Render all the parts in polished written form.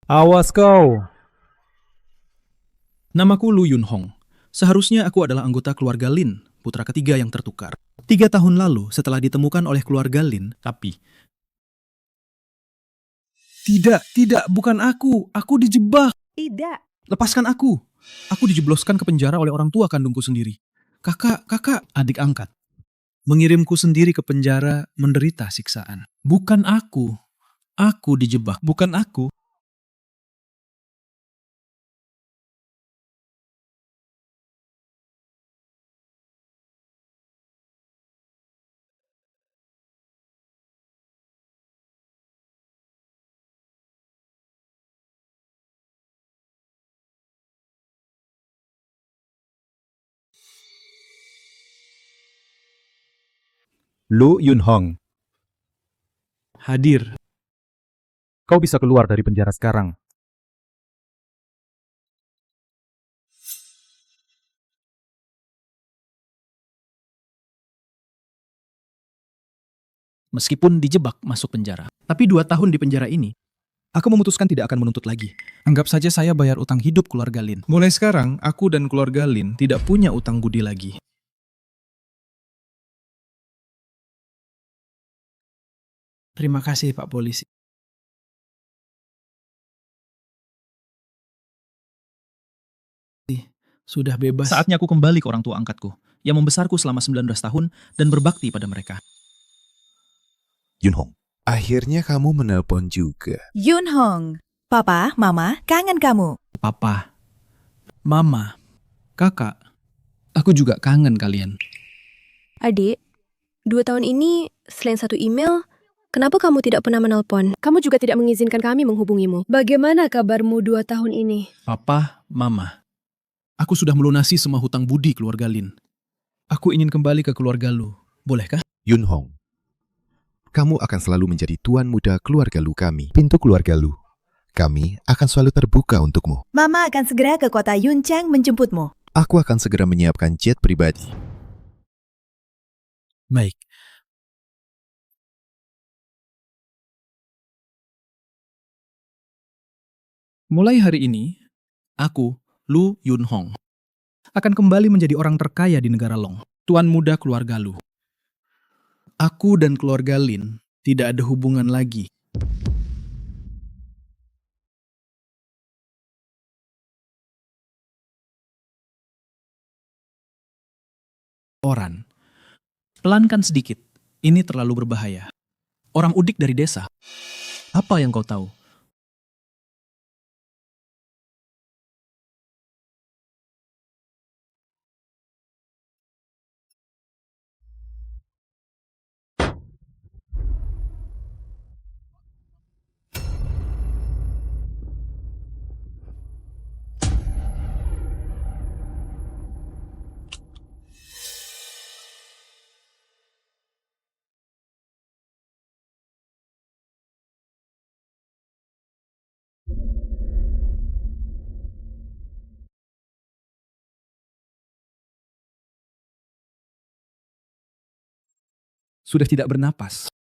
Awas kau. Namaku Lu Yunhong. Seharusnya aku adalah anggota keluarga Lin, putra ketiga yang tertukar. 3 tahun lalu setelah ditemukan oleh keluarga Lin, tapi... Tidak, bukan aku. Aku dijebak. Tidak. Lepaskan aku. Aku dijebloskan ke penjara oleh orang tua kandungku sendiri. Kakak, adik angkat. Mengirimku sendiri ke penjara menderita siksaan. Bukan aku. Aku dijebak. Bukan aku. Lu Yunhong, Hadir. kau bisa keluar dari penjara sekarang. Meskipun dijebak masuk penjara. Tapi 2 tahun di penjara ini, aku memutuskan tidak akan menuntut lagi. Anggap saja saya bayar utang hidup keluarga Lin. Mulai sekarang, aku dan keluarga Lin tidak punya utang budi lagi. Terima kasih, Pak Polisi. Sudah bebas. Saatnya aku kembali ke orang tua angkatku, yang membesarku selama 19 tahun dan berbakti pada mereka. Yunhong, akhirnya kamu menelpon juga. Yunhong, Papa, Mama, kangen kamu. Papa, Mama, Kakak, aku juga kangen kalian. Adik, 2 tahun ini selain satu email, kenapa kamu tidak pernah menelpon? Kamu juga tidak mengizinkan kami menghubungimu. Bagaimana kabarmu 2 tahun ini? Papa, Mama, aku sudah melunasi semua hutang budi keluarga Lin. Aku ingin kembali ke keluarga Lu. Bolehkah? Yunhong, kamu akan selalu menjadi tuan muda keluarga Lu kami. Pintu keluarga Lu, kami akan selalu terbuka untukmu. Mama akan segera ke kota Yunchang menjemputmu. Aku akan segera menyiapkan jet pribadi. Baik. Mulai hari ini, aku, Lu Yunhong, akan kembali menjadi orang terkaya di negara Long, tuan muda keluarga Lu. Aku dan keluarga Lin tidak ada hubungan lagi. Oran, pelankan sedikit. Ini terlalu berbahaya. Orang udik dari desa. Apa yang kau tahu? Sudah tidak bernapas.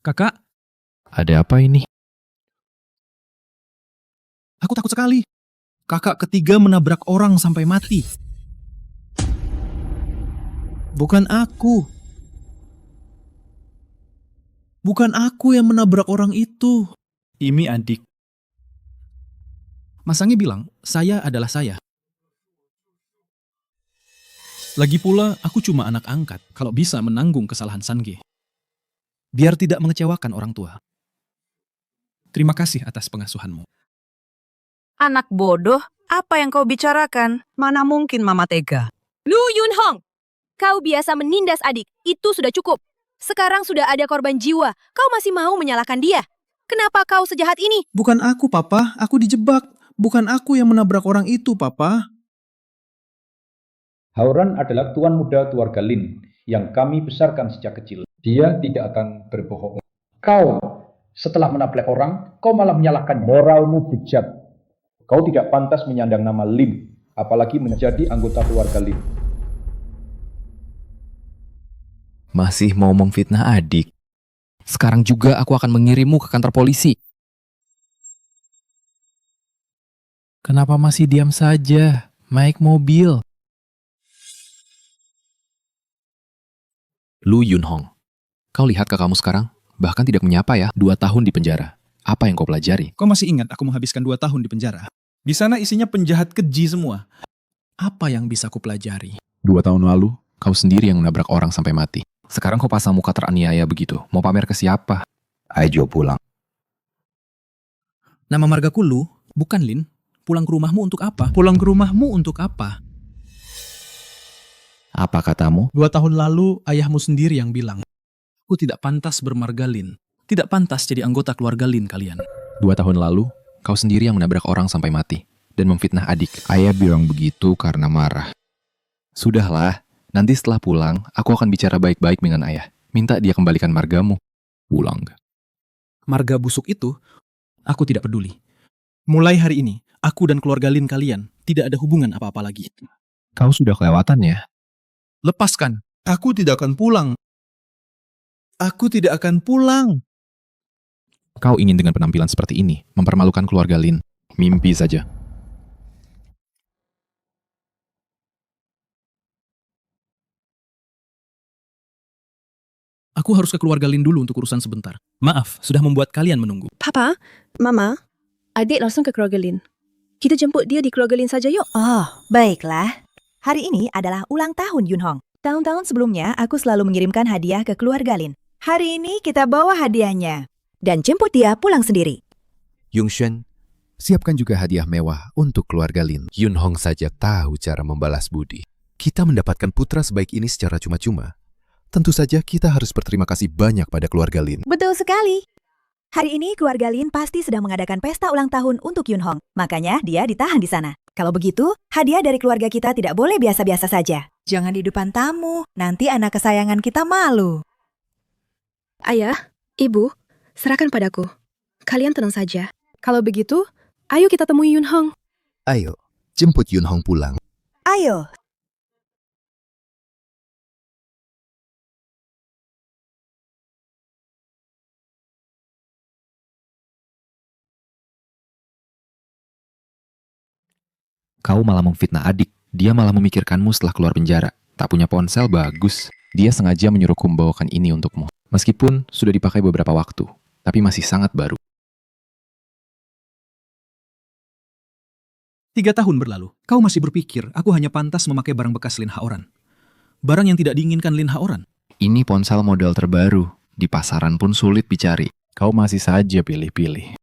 Kakak, Ada apa ini? aku takut sekali. Kakak ketiga menabrak orang sampai mati. Bukan aku. Bukan aku yang menabrak orang itu. Ini adik. Masangi bilang, saya adalah saya. Lagi pula, aku cuma anak angkat kalau bisa menanggung kesalahan Sange. Biar tidak mengecewakan orang tua. Terima kasih atas pengasuhanmu. Anak bodoh, apa yang kau bicarakan? Mana mungkin Mama tega? Lu Yunhong, kau biasa menindas adik. Itu sudah cukup. Sekarang sudah ada korban jiwa. Kau masih mau menyalahkan dia? Kenapa kau sejahat ini? Bukan aku, Papa. Aku dijebak. Bukan aku yang menabrak orang itu, Papa. Hauran adalah tuan muda keluarga Lin yang kami besarkan sejak kecil. Dia tidak akan berbohong. Kau setelah menapelek orang, kau malah menyalahkan. Moralmu bejat. Kau tidak pantas menyandang nama Lim, apalagi menjadi anggota keluarga Lim. Masih mau memfitnah adik. Sekarang juga aku akan mengirimmu ke kantor polisi. Kenapa masih diam saja? Naik mobil. Lu Yunhong, kau lihat kakakmu sekarang? Bahkan tidak menyapa ya, 2 tahun di penjara. Apa yang kau pelajari? Kau masih ingat aku menghabiskan 2 tahun di penjara? Di sana isinya penjahat keji semua. Apa yang bisa aku pelajari? 2 tahun lalu, kau sendiri yang menabrak orang sampai mati. Sekarang kau pasang muka teraniaya begitu. Mau pamer ke siapa? Ayo pulang. Nama margaku Lu, bukan Lin. Pulang ke rumahmu untuk apa? Pulang ke rumahmu untuk apa? Apa katamu? 2 tahun lalu, ayahmu sendiri yang bilang, aku tidak pantas bermarga Lin. Tidak pantas jadi anggota keluarga Lin kalian. 2 tahun lalu, kau sendiri yang menabrak orang sampai mati dan memfitnah adik. Ayah bilang begitu karena marah. Sudahlah, nanti setelah pulang, aku akan bicara baik-baik dengan ayah. Minta dia kembalikan margamu. Pulang. Marga busuk itu, aku tidak peduli. Mulai hari ini, aku dan keluarga Lin kalian tidak ada hubungan apa-apa lagi. Kau sudah kelewatan ya? Lepaskan. Aku tidak akan pulang. Aku tidak akan pulang. Kau ingin dengan penampilan seperti ini mempermalukan keluarga Lin. Mimpi saja. Aku harus ke keluarga Lin dulu untuk urusan sebentar. Maaf, sudah membuat kalian menunggu. Papa, Mama, adik langsung ke keluarga Lin. Kita jemput dia di keluarga Lin saja yuk. Oh, baiklah. Hari ini adalah ulang tahun Yunhong. Tahun-tahun sebelumnya, aku selalu mengirimkan hadiah ke keluarga Lin. Hari ini kita bawa hadiahnya. Dan jemput dia pulang sendiri. Yungshen, siapkan juga hadiah mewah untuk keluarga Lin. Yunhong saja tahu cara membalas budi. Kita mendapatkan putra sebaik ini secara cuma-cuma. Tentu saja kita harus berterima kasih banyak pada keluarga Lin. Betul sekali. Hari ini keluarga Lin pasti sedang mengadakan pesta ulang tahun untuk Yunhong. Makanya dia ditahan di sana. Kalau begitu, hadiah dari keluarga kita tidak boleh biasa-biasa saja. Jangan di depan tamu, nanti anak kesayangan kita malu. Ayah, Ibu, serahkan padaku. Kalian tenang saja. Kalau begitu, ayo kita temui Yunhong. Ayo, jemput Yunhong pulang. Ayo. Kau malah memfitnah adik. Dia malah memikirkanmu setelah keluar penjara. Tak punya ponsel bagus. Dia sengaja menyuruhku membawakan ini untukmu. Meskipun sudah dipakai beberapa waktu, tapi masih sangat baru. 3 tahun berlalu, kau masih berpikir aku hanya pantas memakai barang bekas Lin Haoran. Barang yang tidak diinginkan Lin Haoran. Ini ponsel model terbaru. Di pasaran pun sulit dicari. Kau masih saja pilih-pilih.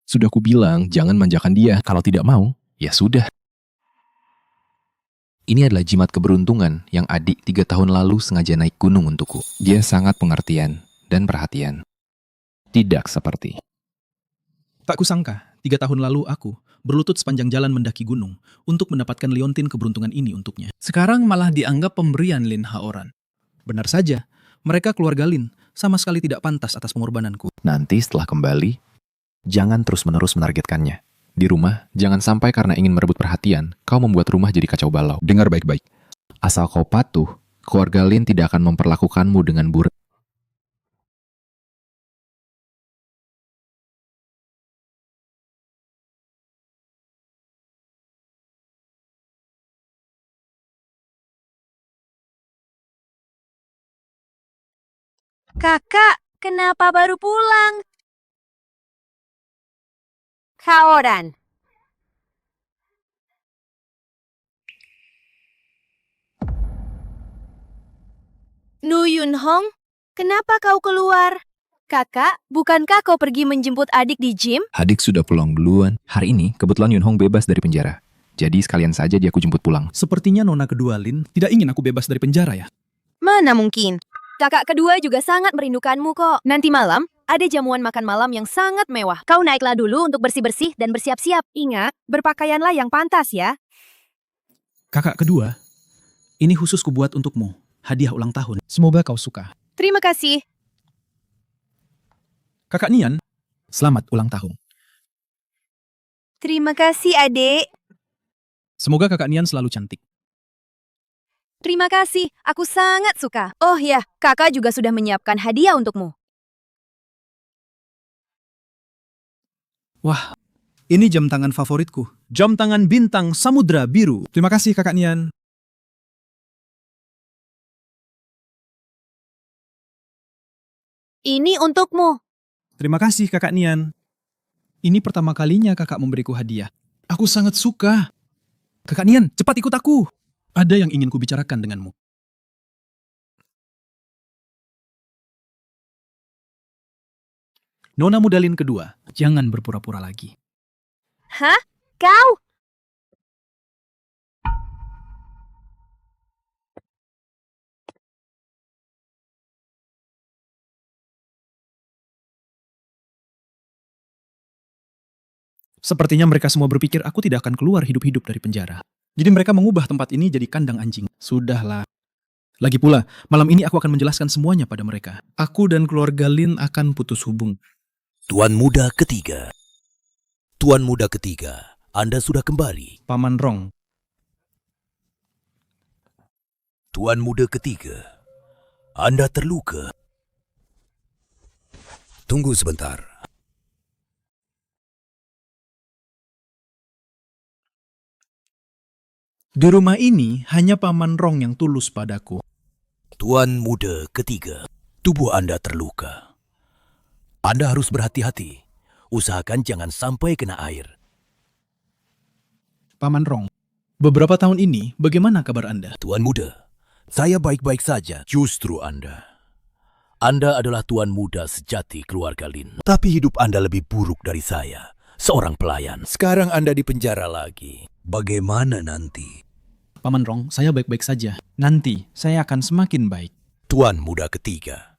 Sudah kubilang, jangan manjakan dia. Kalau tidak mau, ya sudah. Ini adalah jimat keberuntungan yang adik 3 tahun lalu sengaja naik gunung untukku. Dia sangat pengertian dan perhatian. Tidak seperti. Tak kusangka, 3 tahun lalu aku berlutut sepanjang jalan mendaki gunung untuk mendapatkan liontin keberuntungan ini untuknya. Sekarang malah dianggap pemberian Lin Haoran. Benar saja, mereka keluarga Lin sama sekali tidak pantas atas pengorbananku. Nanti setelah kembali, jangan terus-menerus menargetkannya. Di rumah, jangan sampai karena ingin merebut perhatian, kau membuat rumah jadi kacau balau. Dengar baik-baik. Asal kau patuh, keluarga Lin tidak akan memperlakukanmu dengan buruk. Kakak, kenapa baru pulang? Haoran. Nu Yunhong, kenapa kau keluar? Kakak, bukankah kau pergi menjemput adik di gym? Adik sudah pulang duluan. Hari ini, kebetulan Yunhong bebas dari penjara. Jadi sekalian saja dia aku jemput pulang. Sepertinya nona kedua Lin tidak ingin aku bebas dari penjara ya. Mana mungkin? Kakak kedua juga sangat merindukanmu kok. Nanti malam, ada jamuan makan malam yang sangat mewah. Kau naiklah dulu untuk bersih-bersih dan bersiap-siap. Ingat, berpakaianlah yang pantas ya. Kakak kedua, ini khusus kubuat untukmu. Hadiah ulang tahun. Semoga kau suka. Terima kasih. Kakak Nian, selamat ulang tahun. Terima kasih, adik. Semoga kakak Nian selalu cantik. Terima kasih, aku sangat suka. Oh ya, kakak juga sudah menyiapkan hadiah untukmu. Wah, ini jam tangan favoritku. Jam tangan bintang samudra biru. Terima kasih kakak Nian. Ini untukmu. Terima kasih kakak Nian. Ini pertama kalinya kakak memberiku hadiah. Aku sangat suka. Kakak Nian, cepat ikut aku. Ada yang ingin kubicarakan denganmu. Nona Mudalin kedua, jangan berpura-pura lagi. Hah? Kau? Sepertinya mereka semua berpikir aku tidak akan keluar hidup-hidup dari penjara. Jadi mereka mengubah tempat ini jadi kandang anjing. Sudahlah. Lagi pula, malam ini aku akan menjelaskan semuanya pada mereka. Aku dan keluarga Lin akan putus hubung. Tuan muda ketiga. Tuan muda ketiga, Anda sudah kembali. Paman Rong, Tuan muda ketiga, Anda terluka. Tunggu sebentar. di rumah ini hanya Paman Rong yang tulus padaku. Tuan muda ketiga, tubuh Anda terluka. Anda harus berhati-hati. Usahakan jangan sampai kena air. Paman Rong, beberapa tahun ini bagaimana kabar Anda? Tuan muda, saya baik-baik saja. Justru Anda adalah tuan muda sejati keluarga Lin. Tapi hidup Anda lebih buruk dari saya, seorang pelayan. Sekarang Anda di penjara lagi. Bagaimana nanti? Paman Rong, saya baik-baik saja. Nanti saya akan semakin baik. Tuan muda ketiga,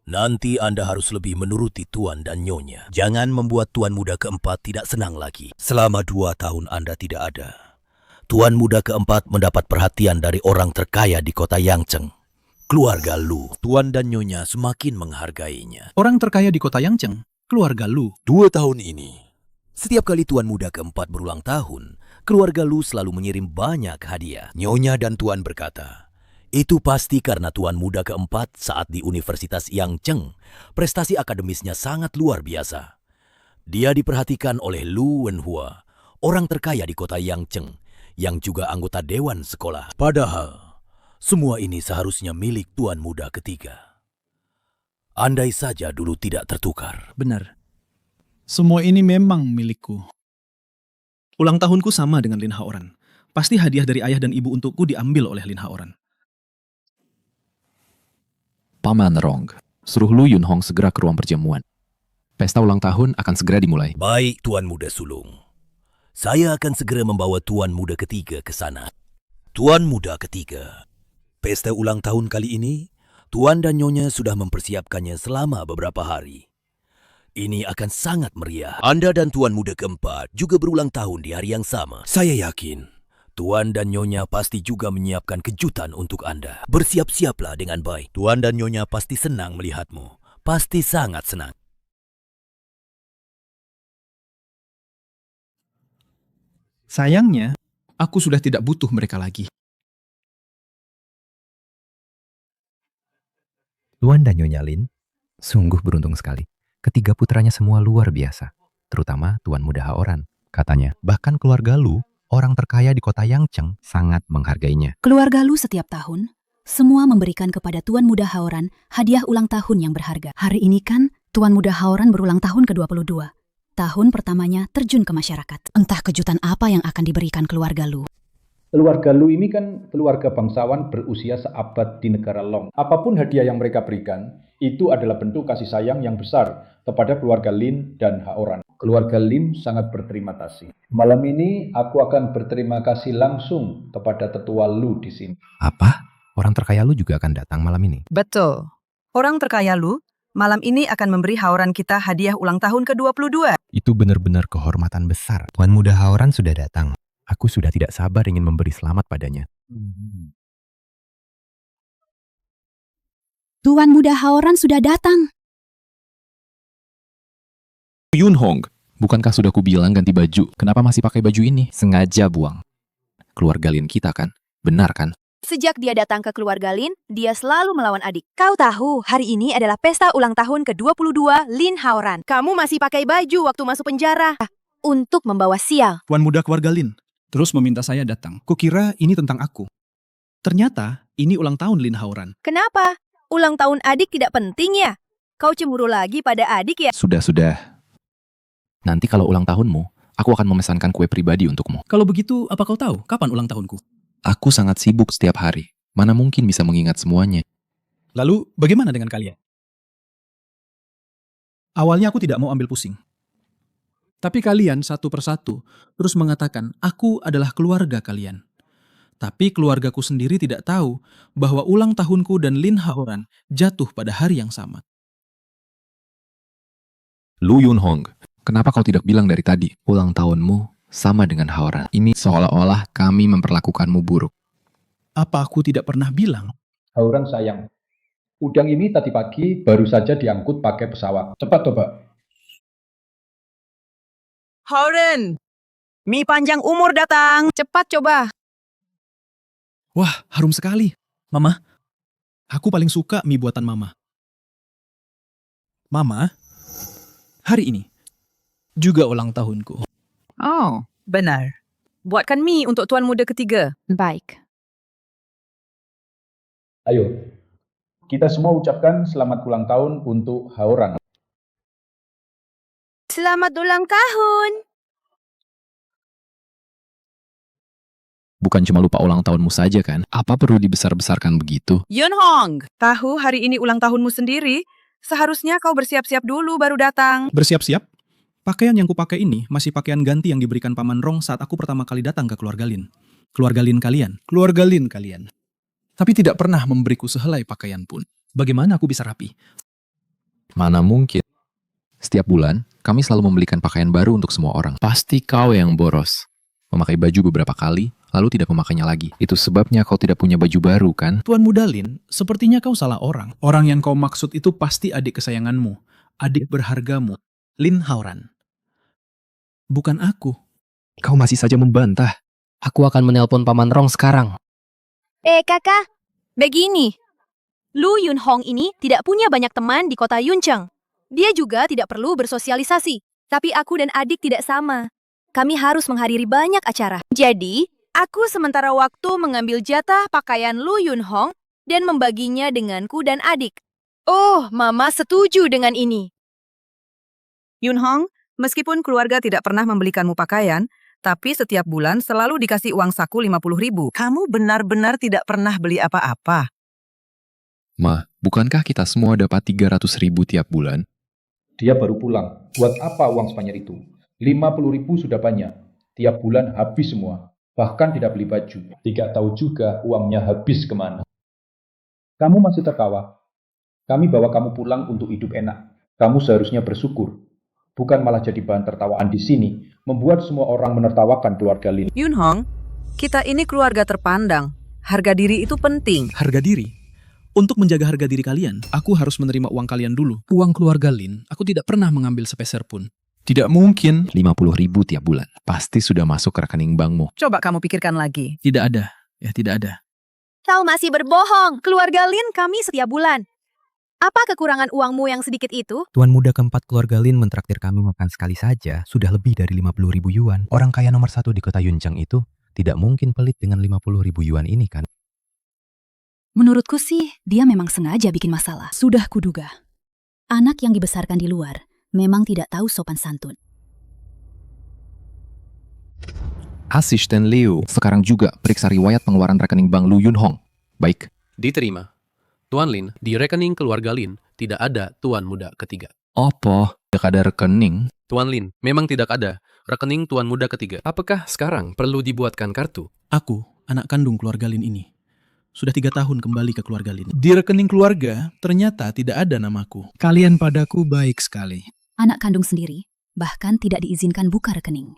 nanti Anda harus lebih menuruti tuan dan nyonya. Jangan membuat tuan muda keempat tidak senang lagi. Selama 2 tahun Anda tidak ada, tuan muda keempat mendapat perhatian dari orang terkaya di kota Yangcheng. Keluarga Lu, tuan dan nyonya semakin menghargainya. Orang terkaya di kota Yangcheng, keluarga Lu. 2 tahun ini, setiap kali tuan muda keempat berulang tahun, keluarga Lu selalu mengirim banyak hadiah. Nyonya dan tuan berkata, itu pasti karena tuan muda keempat saat di Universitas Yangcheng, prestasi akademisnya sangat luar biasa. Dia diperhatikan oleh Lu Wenhua, orang terkaya di kota Yangcheng, yang juga anggota dewan sekolah. Padahal, semua ini seharusnya milik tuan muda ketiga. Andai saja dulu tidak tertukar. Benar. Semua ini memang milikku. Ulang tahunku sama dengan Lin Haoran. Pasti hadiah dari ayah dan ibu untukku diambil oleh Lin Haoran. Paman Rong, suruh Lu Yunhong segera ke ruang perjamuan. Pesta ulang tahun akan segera dimulai. Baik, Tuan Muda Sulung. Saya akan segera membawa Tuan Muda ketiga ke sana. Tuan Muda ketiga, pesta ulang tahun kali ini, Tuan dan Nyonya sudah mempersiapkannya selama beberapa hari. Ini akan sangat meriah. Anda dan Tuan Muda keempat juga berulang tahun di hari yang sama. Saya yakin, Tuan dan Nyonya pasti juga menyiapkan kejutan untuk Anda. Bersiap-siaplah dengan baik. Tuan dan Nyonya pasti senang melihatmu. Pasti sangat senang. Sayangnya, aku sudah tidak butuh mereka lagi. Tuan dan Nyonya Lin sungguh beruntung sekali. Ketiga putranya semua luar biasa, terutama Tuan Muda Haoran. Katanya, bahkan keluarga Lu, orang terkaya di kota Yangcheng, sangat menghargainya. Keluarga Lu setiap tahun, semua memberikan kepada Tuan Muda Haoran hadiah ulang tahun yang berharga. Hari ini kan, Tuan Muda Haoran berulang tahun ke-22. Tahun pertamanya terjun ke masyarakat. Entah kejutan apa yang akan diberikan keluarga Lu. Keluarga Lu ini kan keluarga bangsawan berusia seabad di negara Long. Apapun hadiah yang mereka berikan, itu adalah bentuk kasih sayang yang besar kepada keluarga Lin dan Haoran. Keluarga Lin sangat berterima kasih. Malam ini aku akan berterima kasih langsung kepada tetua Lu di sini. Apa? Orang terkaya Lu juga akan datang malam ini? Betul. Orang terkaya Lu, malam ini akan memberi Haoran kita hadiah ulang tahun ke-22. Itu benar-benar kehormatan besar. Tuan Muda Haoran sudah datang. Aku sudah tidak sabar ingin memberi selamat padanya. Tuan Muda Haoran sudah datang. Yunhong, bukankah sudah kubilang ganti baju? Kenapa masih pakai baju ini? Sengaja buang. Keluarga Lin kita kan? Benar kan? Sejak dia datang ke keluarga Lin, dia selalu melawan adik. Kau tahu, hari ini adalah pesta ulang tahun ke-22 Lin Haoran. Kamu masih pakai baju waktu masuk penjara. Untuk membawa sial. Tuan muda keluarga Lin terus meminta saya datang. Kukira ini tentang aku. Ternyata ini ulang tahun Lin Haoran. Kenapa? Ulang tahun adik tidak penting ya? Kau cemburu lagi pada adik ya? Sudah. Nanti kalau ulang tahunmu, aku akan memesankan kue pribadi untukmu. Kalau begitu, apa kau tahu kapan ulang tahunku? Aku sangat sibuk setiap hari. Mana mungkin bisa mengingat semuanya. Lalu, bagaimana dengan kalian? Awalnya aku tidak mau ambil pusing. Tapi kalian satu persatu terus mengatakan, aku adalah keluarga kalian. Tapi keluargaku sendiri tidak tahu bahwa ulang tahunku dan Lin Haoran jatuh pada hari yang sama. Lu Yunhong, kenapa kau tidak bilang dari tadi? Ulang tahunmu sama dengan Haoran. Ini seolah-olah kami memperlakukanmu buruk. Apa aku tidak pernah bilang? Haoran sayang. Udang ini tadi pagi baru saja diangkut pakai pesawat. Cepat coba. Haoran, mie panjang umur datang. Cepat coba. Wah, harum sekali. Mama, aku paling suka mie buatan Mama. Mama, hari ini juga ulang tahunku. Oh, benar. Buatkan mie untuk tuan muda ketiga. Baik. Ayo, kita semua ucapkan selamat ulang tahun untuk Haoran. Selamat ulang tahun. Bukan cuma lupa ulang tahunmu saja kan? Apa perlu dibesar-besarkan begitu? Yunhong, tahu hari ini ulang tahunmu sendiri? Seharusnya kau bersiap-siap dulu baru datang. Bersiap-siap? Pakaian yang kupakai ini masih pakaian ganti yang diberikan Paman Rong saat aku pertama kali datang ke keluarga Lin. Keluarga Lin kalian. Keluarga Lin kalian. Tapi tidak pernah memberiku sehelai pakaian pun. Bagaimana aku bisa rapi? Mana mungkin. Setiap bulan, kami selalu membelikan pakaian baru untuk semua orang. Pasti kau yang boros. Memakai baju beberapa kali, lalu tidak memakainya lagi. Itu sebabnya kau tidak punya baju baru, kan? Tuan Muda Lin, sepertinya kau salah orang. Orang yang kau maksud itu pasti adik kesayanganmu. Adik berhargamu. Lin Haoran. Bukan aku. Kau masih saja membantah. Aku akan menelpon Paman Rong sekarang. Kakak, begini. Lu Yunhong ini tidak punya banyak teman di kota Yuncheng. Dia juga tidak perlu bersosialisasi. Tapi aku dan adik tidak sama. Kami harus menghadiri banyak acara. Jadi, aku sementara waktu mengambil jatah pakaian Lu Yunhong dan membaginya denganku dan adik. Oh, Mama setuju dengan ini. Yunhong, meskipun keluarga tidak pernah membelikanmu pakaian, tapi setiap bulan selalu dikasih uang saku 50.000. Kamu benar-benar tidak pernah beli apa-apa. Ma, bukankah kita semua dapat 300.000 tiap bulan? Dia baru pulang. Buat apa uang sebanyak itu? 50.000 sudah banyak. Tiap bulan habis semua. Bahkan tidak beli baju. Tidak tahu juga uangnya habis kemana. Kamu masih tertawa. Kami bawa kamu pulang untuk hidup enak. Kamu seharusnya bersyukur. Bukan malah jadi bahan tertawaan di sini, membuat semua orang menertawakan keluarga Lin. Yunhong, kita ini keluarga terpandang. Harga diri itu penting. Harga diri? Untuk menjaga harga diri kalian, aku harus menerima uang kalian dulu. Uang keluarga Lin, aku tidak pernah mengambil sepeser pun. Tidak mungkin. 50.000 tiap bulan. Pasti sudah masuk ke rekening bankmu. Coba kamu pikirkan lagi. Tidak ada. Ya, tidak ada. Kau masih berbohong. Keluarga Lin kami setiap bulan. Apa kekurangan uangmu yang sedikit itu? Tuan muda keempat keluarga Lin mentraktir kami makan sekali saja sudah lebih dari 50.000 yuan. Orang kaya nomor 1 di kota Yuncheng itu tidak mungkin pelit dengan 50.000 yuan ini kan? Menurutku sih, dia memang sengaja bikin masalah. Sudah kuduga. Anak yang dibesarkan di luar memang tidak tahu sopan santun. Asisten Liu, sekarang juga periksa riwayat pengeluaran rekening bank Lu Yunhong. Baik. Diterima. Tuan Lin, di rekening keluarga Lin tidak ada tuan muda ketiga. Apa? Tidak ada rekening? Tuan Lin, memang tidak ada rekening tuan muda ketiga. Apakah sekarang perlu dibuatkan kartu? Aku, anak kandung keluarga Lin ini. Sudah 3 tahun kembali ke keluarga Lin. Di rekening keluarga, ternyata tidak ada namaku. Kalian padaku baik sekali. Anak kandung sendiri, bahkan tidak diizinkan buka rekening.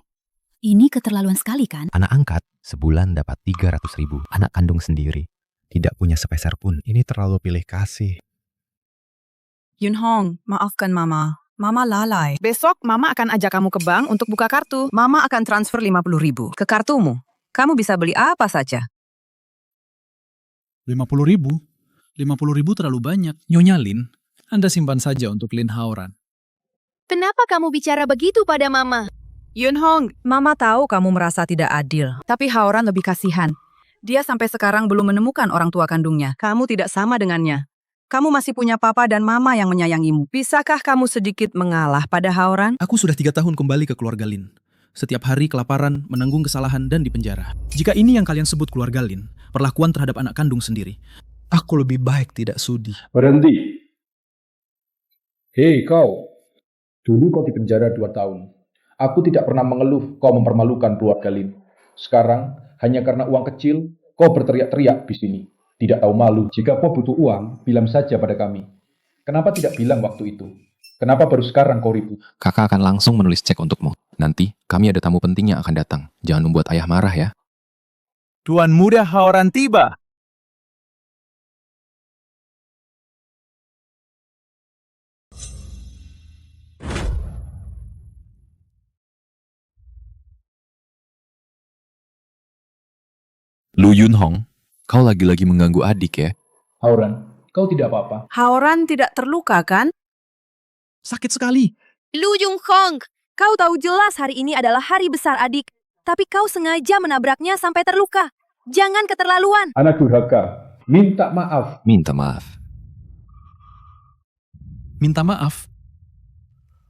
Ini keterlaluan sekali kan? Anak angkat sebulan dapat 300.000. Anak kandung sendiri tidak punya sepeser pun. Ini terlalu pilih kasih. Yunhong, maafkan Mama. Mama lalai. Besok Mama akan ajak kamu ke bank untuk buka kartu. Mama akan transfer 50.000 ke kartumu. Kamu bisa beli apa saja. 50.000? 50.000 terlalu banyak. Nyonya Lin, Anda simpan saja untuk Lin Haoran. Kenapa kamu bicara begitu pada Mama? Yunhong, Mama tahu kamu merasa tidak adil. Tapi Haoran lebih kasihan. Dia sampai sekarang belum menemukan orang tua kandungnya. Kamu tidak sama dengannya. Kamu masih punya papa dan mama yang menyayangimu. Bisakah kamu sedikit mengalah pada Haoran? Aku sudah 3 tahun kembali ke keluarga Lin. Setiap hari kelaparan, menanggung kesalahan, dan dipenjara. Jika ini yang kalian sebut keluarga Lin, perlakuan terhadap anak kandung sendiri, aku lebih baik tidak sudi. Berhenti. Hei kau, dulu kau dipenjara 2 tahun. Aku tidak pernah mengeluh kau mempermalukan keluarga Lin. Sekarang, hanya karena uang kecil, kau berteriak-teriak di sini. Tidak tahu malu. Jika kau butuh uang, bilang saja pada kami. Kenapa tidak bilang waktu itu? Kenapa baru sekarang kau ribut? Kakak akan langsung menulis cek untukmu. Nanti, kami ada tamu penting yang akan datang. Jangan membuat ayah marah ya. Tuan Muda Haoran tiba. Lu Yunhong, kau lagi-lagi mengganggu adik ya? Haoran, kau tidak apa-apa. Haoran tidak terluka kan? Sakit sekali. Lu Yunhong, kau tahu jelas hari ini adalah hari besar adik. Tapi kau sengaja menabraknya sampai terluka. Jangan keterlaluan. Anak durhaka, minta maaf. Minta maaf. Minta maaf.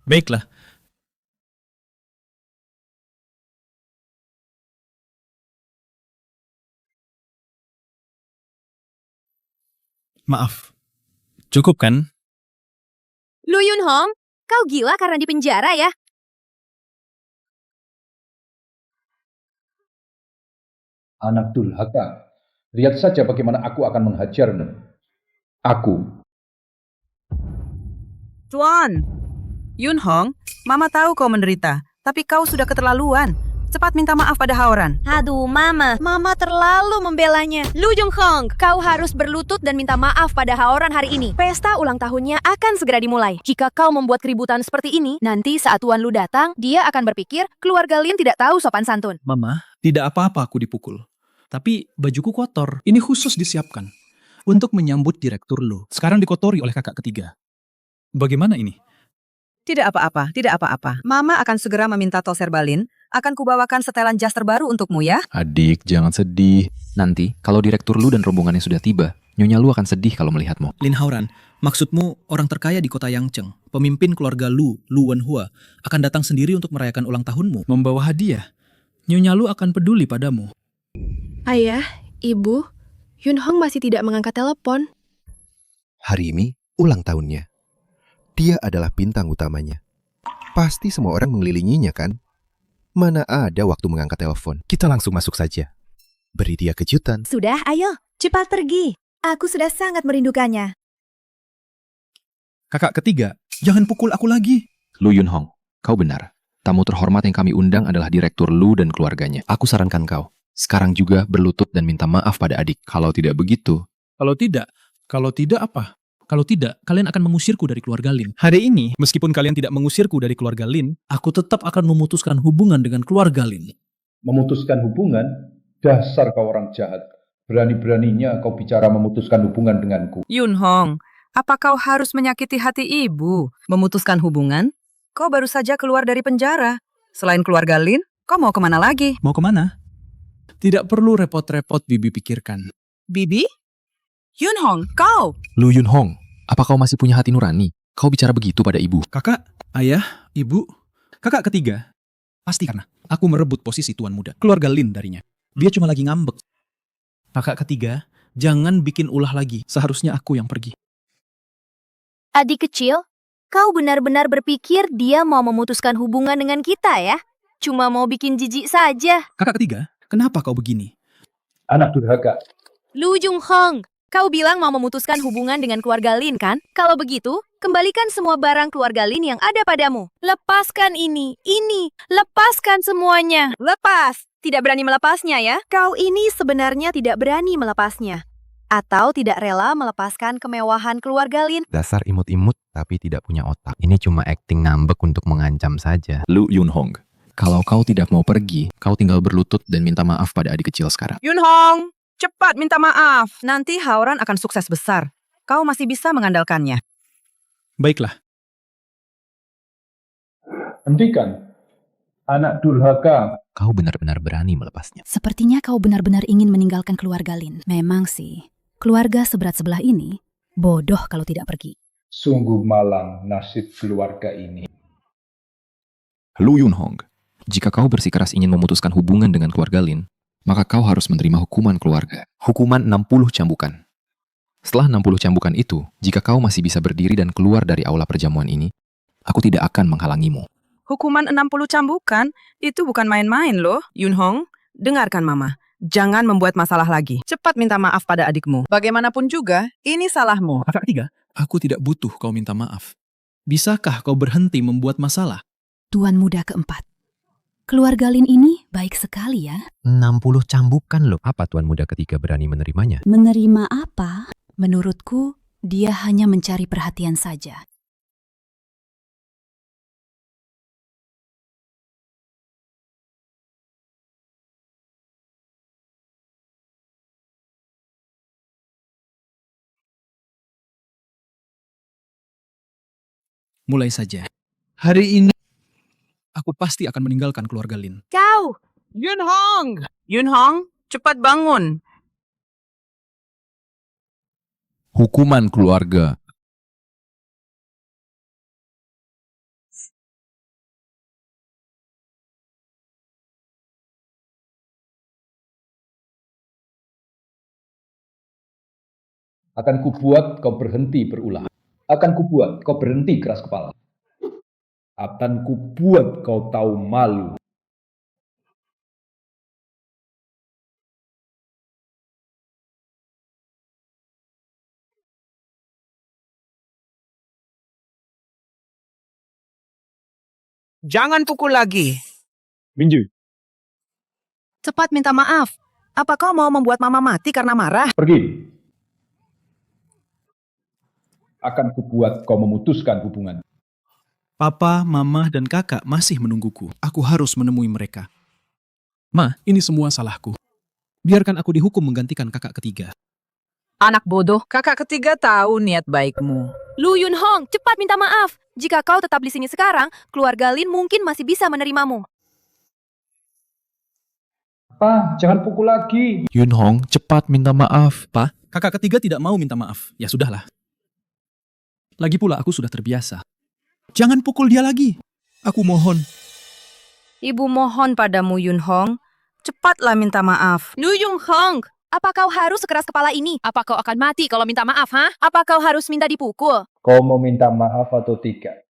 Baiklah. Maaf. Cukup kan? Lu Yunhong, kau gila karena di penjara ya? Anak durhaka, lihat saja bagaimana aku akan menghajarmu. Aku. Tuan. Yunhong, Mama tahu kau menderita. Tapi kau sudah keterlaluan. Cepat minta maaf pada Haoran. Aduh, Mama terlalu membelanya. Lu Yunhong, kau harus berlutut dan minta maaf pada Haoran hari ini. Pesta ulang tahunnya akan segera dimulai. Jika kau membuat keributan seperti ini, nanti saat Tuan Lu datang, dia akan berpikir keluarga Lin tidak tahu sopan santun. Mama, tidak apa-apa aku dipukul. Tapi bajuku kotor. Ini khusus disiapkan untuk menyambut direktur Lu. Sekarang dikotori oleh kakak ketiga. Bagaimana ini? Tidak apa-apa, tidak apa-apa. Mama akan segera meminta toser balin. Akan kubawakan setelan jas terbaru untukmu ya. Adik, jangan sedih. Nanti, kalau direktur Lu dan rombongannya sudah tiba, Nyonya Lu akan sedih kalau melihatmu. Lin Haoran, maksudmu orang terkaya di kota Yangcheng, pemimpin keluarga Lu Wenhua, akan datang sendiri untuk merayakan ulang tahunmu, membawa hadiah. Nyonya Lu akan peduli padamu. Ayah, Ibu, Yunhong masih tidak mengangkat telepon. Hari ini ulang tahunnya. Dia adalah bintang utamanya. Pasti semua orang mengelilinginya kan? Mana ada waktu mengangkat telepon? Kita langsung masuk saja. Beri dia kejutan. Sudah, ayo, cepat pergi. Aku sudah sangat merindukannya. Kakak ketiga, jangan pukul aku lagi. Lu Yunhong, kau benar. Tamu terhormat yang kami undang adalah direktur Lu dan keluarganya. Aku sarankan kau, sekarang juga berlutut dan minta maaf pada adik. Kalau tidak begitu... Kalau tidak apa? Kalau tidak, kalian akan mengusirku dari keluarga Lin. Hari ini, meskipun kalian tidak mengusirku dari keluarga Lin, aku tetap akan memutuskan hubungan dengan keluarga Lin. Memutuskan hubungan? Dasar kau orang jahat. Berani-beraninya kau bicara memutuskan hubungan denganku. Yunhong, apa kau harus menyakiti hati ibu? Memutuskan hubungan? Kau baru saja keluar dari penjara. Selain keluarga Lin, kau mau kemana lagi? Mau kemana? Tidak perlu repot-repot Bibi pikirkan. Bibi? Yunhong, kau! Lu Yunhong, apa kau masih punya hati nurani? Kau bicara begitu pada ibu. Kakak, ayah, ibu, kakak ketiga. Pasti karena aku merebut posisi tuan muda. Keluarga Lin darinya. Dia cuma lagi ngambek. Kakak ketiga, jangan bikin ulah lagi. Seharusnya aku yang pergi. Adik kecil, kau benar-benar berpikir dia mau memutuskan hubungan dengan kita ya? Cuma mau bikin jijik saja. Kakak ketiga, kenapa kau begini? Anak durhaka. Lu Yunhong, kau bilang mau memutuskan hubungan dengan keluarga Lin kan? Kalau begitu, kembalikan semua barang keluarga Lin yang ada padamu. Lepaskan ini, lepaskan semuanya. Lepas! Tidak berani melepasnya ya? Kau ini sebenarnya tidak berani melepasnya. Atau tidak rela melepaskan kemewahan keluarga Lin? Dasar imut-imut tapi tidak punya otak. Ini cuma acting ngambek untuk mengancam saja. Lu Yunhong, kalau kau tidak mau pergi, kau tinggal berlutut dan minta maaf pada adik kecil sekarang. Yunhong, cepat minta maaf. Nanti Haoran akan sukses besar. Kau masih bisa mengandalkannya. Baiklah, Hentikan. Anak durhaka. Kau benar-benar berani melepasnya. Sepertinya kau benar-benar ingin meninggalkan keluarga Lin. Memang sih, keluarga seberat sebelah ini bodoh kalau tidak pergi. Sungguh malang nasib keluarga ini. Lu Yunhong, jika kau bersikeras ingin memutuskan hubungan dengan keluarga Lin, maka kau harus menerima hukuman keluarga. Hukuman 60 cambukan. Setelah 60 cambukan itu, jika kau masih bisa berdiri dan keluar dari aula perjamuan ini, aku tidak akan menghalangimu. Hukuman 60 cambukan itu bukan main-main loh. Yunhong, dengarkan Mama. Jangan membuat masalah lagi. Cepat minta maaf pada adikmu. Bagaimanapun juga, ini salahmu. kakak ketiga, aku tidak butuh kau minta maaf. Bisakah kau berhenti membuat masalah? Tuan muda keempat. Keluarga Lin ini baik sekali ya. 60 cambukan loh. Apa tuan muda ketiga berani menerimanya? Menerima apa? Menurutku, dia hanya mencari perhatian saja. Mulai saja. Hari ini, aku pasti akan meninggalkan keluarga Lin. Kau! Yunhong! Yunhong, cepat bangun. Hukuman keluarga. Akan kubuat kau berhenti berulah. Akan kubuat kau berhenti keras kepala. Akan kubuat kau tahu malu. Jangan pukul lagi. Minju, Cepat minta maaf. Apa kau mau membuat Mama mati karena marah? pergi. Akan kubuat kau memutuskan hubungan. Papa, Mama, dan Kakak masih menungguku. Aku harus menemui mereka. Ma, ini semua salahku. Biarkan aku dihukum menggantikan kakak ketiga. Anak bodoh, kakak ketiga tahu niat baikmu. Lu Yunhong, cepat minta maaf. Jika kau tetap di sini sekarang, keluarga Lin mungkin masih bisa menerimamu. Pa, jangan pukul lagi. Yunhong, cepat minta maaf. Pa, kakak ketiga tidak mau minta maaf. Ya sudahlah. Lagi pula aku sudah terbiasa. Jangan pukul dia lagi. Aku mohon. Ibu mohon padamu Yunhong, cepatlah minta maaf. Lu Yunhong, apa kau harus sekeras kepala ini? Apa kau akan mati kalau minta maaf, ha? Apa kau harus minta dipukul? Kau mau minta maaf atau tidak?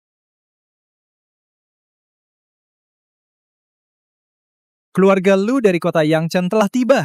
Keluarga Lu dari kota Yangcheng telah tiba.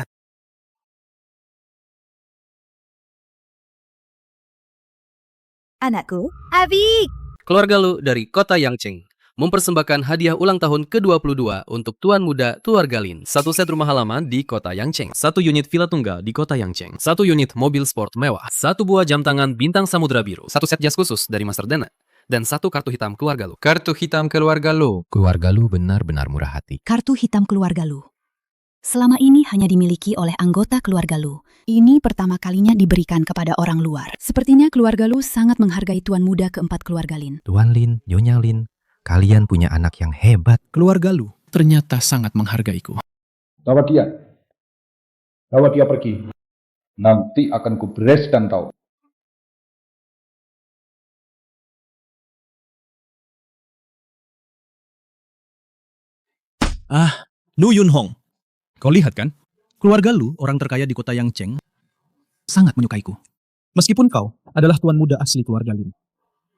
Anakku, Abi! Keluarga Lu dari kota Yangcheng mempersembahkan hadiah ulang tahun ke-22 untuk Tuan Muda Keluarga Lin. 1 set rumah halaman di kota Yangcheng, 1 unit villa tunggal di kota Yangcheng, 1 unit mobil sport mewah, 1 buah jam tangan bintang samudra biru, 1 set jas khusus dari Master Dana, dan 1 kartu hitam keluarga Lu. Kartu hitam keluarga Lu. Keluarga lu benar-benar murah hati. kartu hitam keluarga Lu. Selama ini hanya dimiliki oleh anggota keluarga Lu. Ini pertama kalinya diberikan kepada orang luar. Sepertinya keluarga Lu sangat menghargai tuan muda keempat keluarga Lin. Tuan Lin, Nyonya Lin, kalian punya anak yang hebat. Keluarga Lu ternyata sangat menghargaiku. Bawa dia. Bawa dia pergi. Nanti akan kubereskan kau. Ah, Lu Yunhong. Kau lihat kan? Keluarga Lu, orang terkaya di kota Yangcheng, sangat menyukaiku. Meskipun kau adalah tuan muda asli keluarga Lin.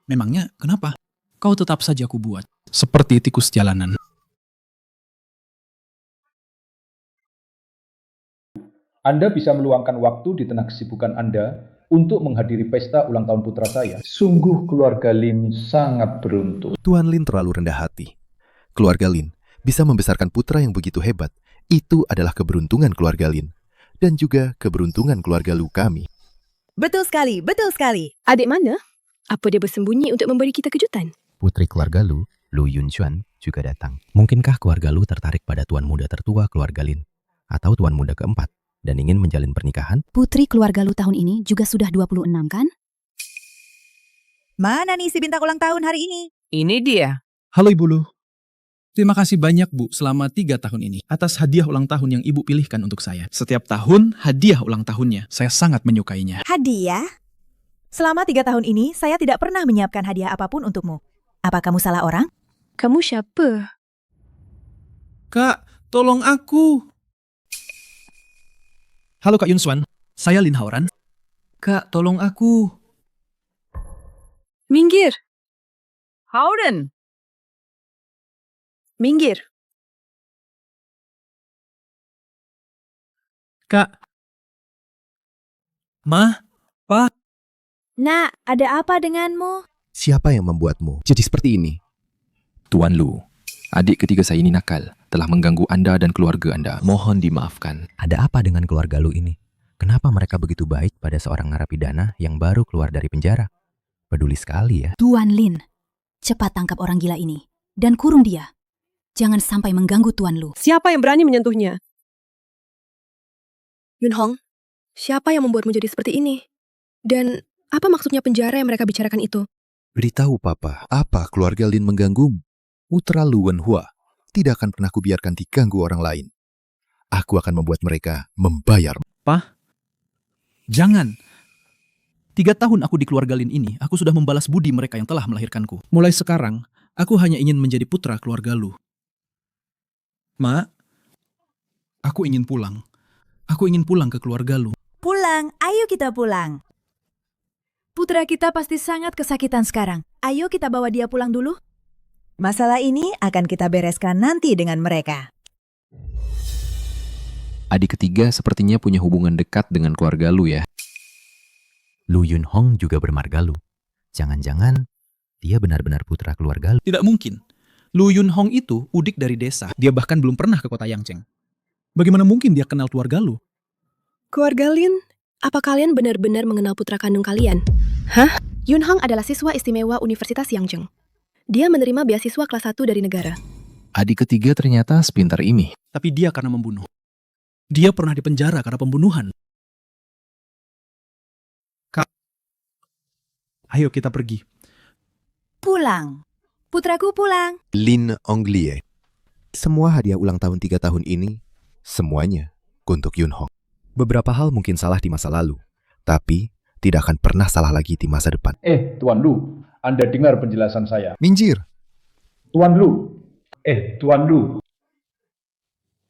Memangnya kenapa? Kau tetap saja aku buat. Seperti tikus jalanan. Anda bisa meluangkan waktu di tengah kesibukan Anda untuk menghadiri pesta ulang tahun putra saya. Sungguh keluarga Lin sangat beruntung. Tuan Lin terlalu rendah hati. Keluarga Lin bisa membesarkan putra yang begitu hebat. Itu adalah keberuntungan keluarga Lin. Dan juga keberuntungan keluarga Lu kami. Betul sekali, betul sekali. Adik mana? Apa dia bersembunyi untuk memberi kita kejutan? Putri keluarga Lu, Lu Yunchuan, juga datang. Mungkinkah keluarga Lu tertarik pada tuan muda tertua keluarga Lin? Atau tuan muda keempat dan ingin menjalin pernikahan? Putri keluarga Lu tahun ini juga sudah 26 kan? Mana nih si bintang ulang tahun hari ini? Ini dia. Halo Ibu Lu. Terima kasih banyak Bu selama 3 tahun ini atas hadiah ulang tahun yang Ibu pilihkan untuk saya. Setiap tahun hadiah ulang tahunnya. Saya sangat menyukainya. Hadiah? Selama 3 tahun ini, saya tidak pernah menyiapkan hadiah apapun untukmu. Apa kamu salah orang? Kamu siapa? Kak, tolong aku. Halo Kak Yunswan, saya Lin Haoran. Kak, tolong aku. Minggir. Howden. Minggir. Kak. Ma, Pa. Nak, ada apa denganmu? Siapa yang membuatmu jadi seperti ini? Tuan Lu, adik ketiga saya ini nakal, telah mengganggu Anda dan keluarga Anda. Mohon dimaafkan. Ada apa dengan keluarga Lu ini? Kenapa mereka begitu baik pada seorang narapidana yang baru keluar dari penjara? Peduli sekali ya. Tuan Lin, cepat tangkap orang gila ini dan kurung dia. Jangan sampai mengganggu Tuan Lu. Siapa yang berani menyentuhnya? Yunhong, siapa yang membuatmu jadi seperti ini? Dan apa maksudnya penjara yang mereka bicarakan itu? Beritahu Papa, apa keluarga Lin mengganggumu? Putra Lu Wenhua tidak akan pernah kubiarkan diganggu orang lain. Aku akan membuat mereka membayar. Pa, jangan. 3 tahun aku di keluarga Lin ini, aku sudah membalas budi mereka yang telah melahirkanku. Mulai sekarang, aku hanya ingin menjadi putra keluarga Lu. Ma, aku ingin pulang. Aku ingin pulang ke keluarga Lu. Pulang, ayo kita pulang. Putra kita pasti sangat kesakitan sekarang. Ayo kita bawa dia pulang dulu. Masalah ini akan kita bereskan nanti dengan mereka. Adik ketiga sepertinya punya hubungan dekat dengan keluarga Lu ya. Lu Yunhong juga bermarga Lu. Jangan-jangan dia benar-benar putra keluarga Lu. Tidak mungkin. Lu Yunhong itu udik dari desa. Dia bahkan belum pernah ke kota Yangcheng. Bagaimana mungkin dia kenal keluarga Lu? Keluarga Lin, apa kalian benar-benar mengenal putra kandung kalian? Hah? Yunhong adalah siswa istimewa Universitas Yangcheng. Dia menerima beasiswa kelas 1 dari negara. Adik ketiga ternyata sepintar ini. Tapi dia karena membunuh. Dia pernah dipenjara karena pembunuhan. Kak, ayo kita pergi. Pulang. Putraku pulang. Lin Onglie. Semua hadiah ulang tahun 3 tahun ini, semuanya untuk Yunhong. Beberapa hal mungkin salah di masa lalu, tapi tidak akan pernah salah lagi di masa depan. Tuan Lu, Anda dengar penjelasan saya. Minggir. Tuan Lu. Tuan Lu.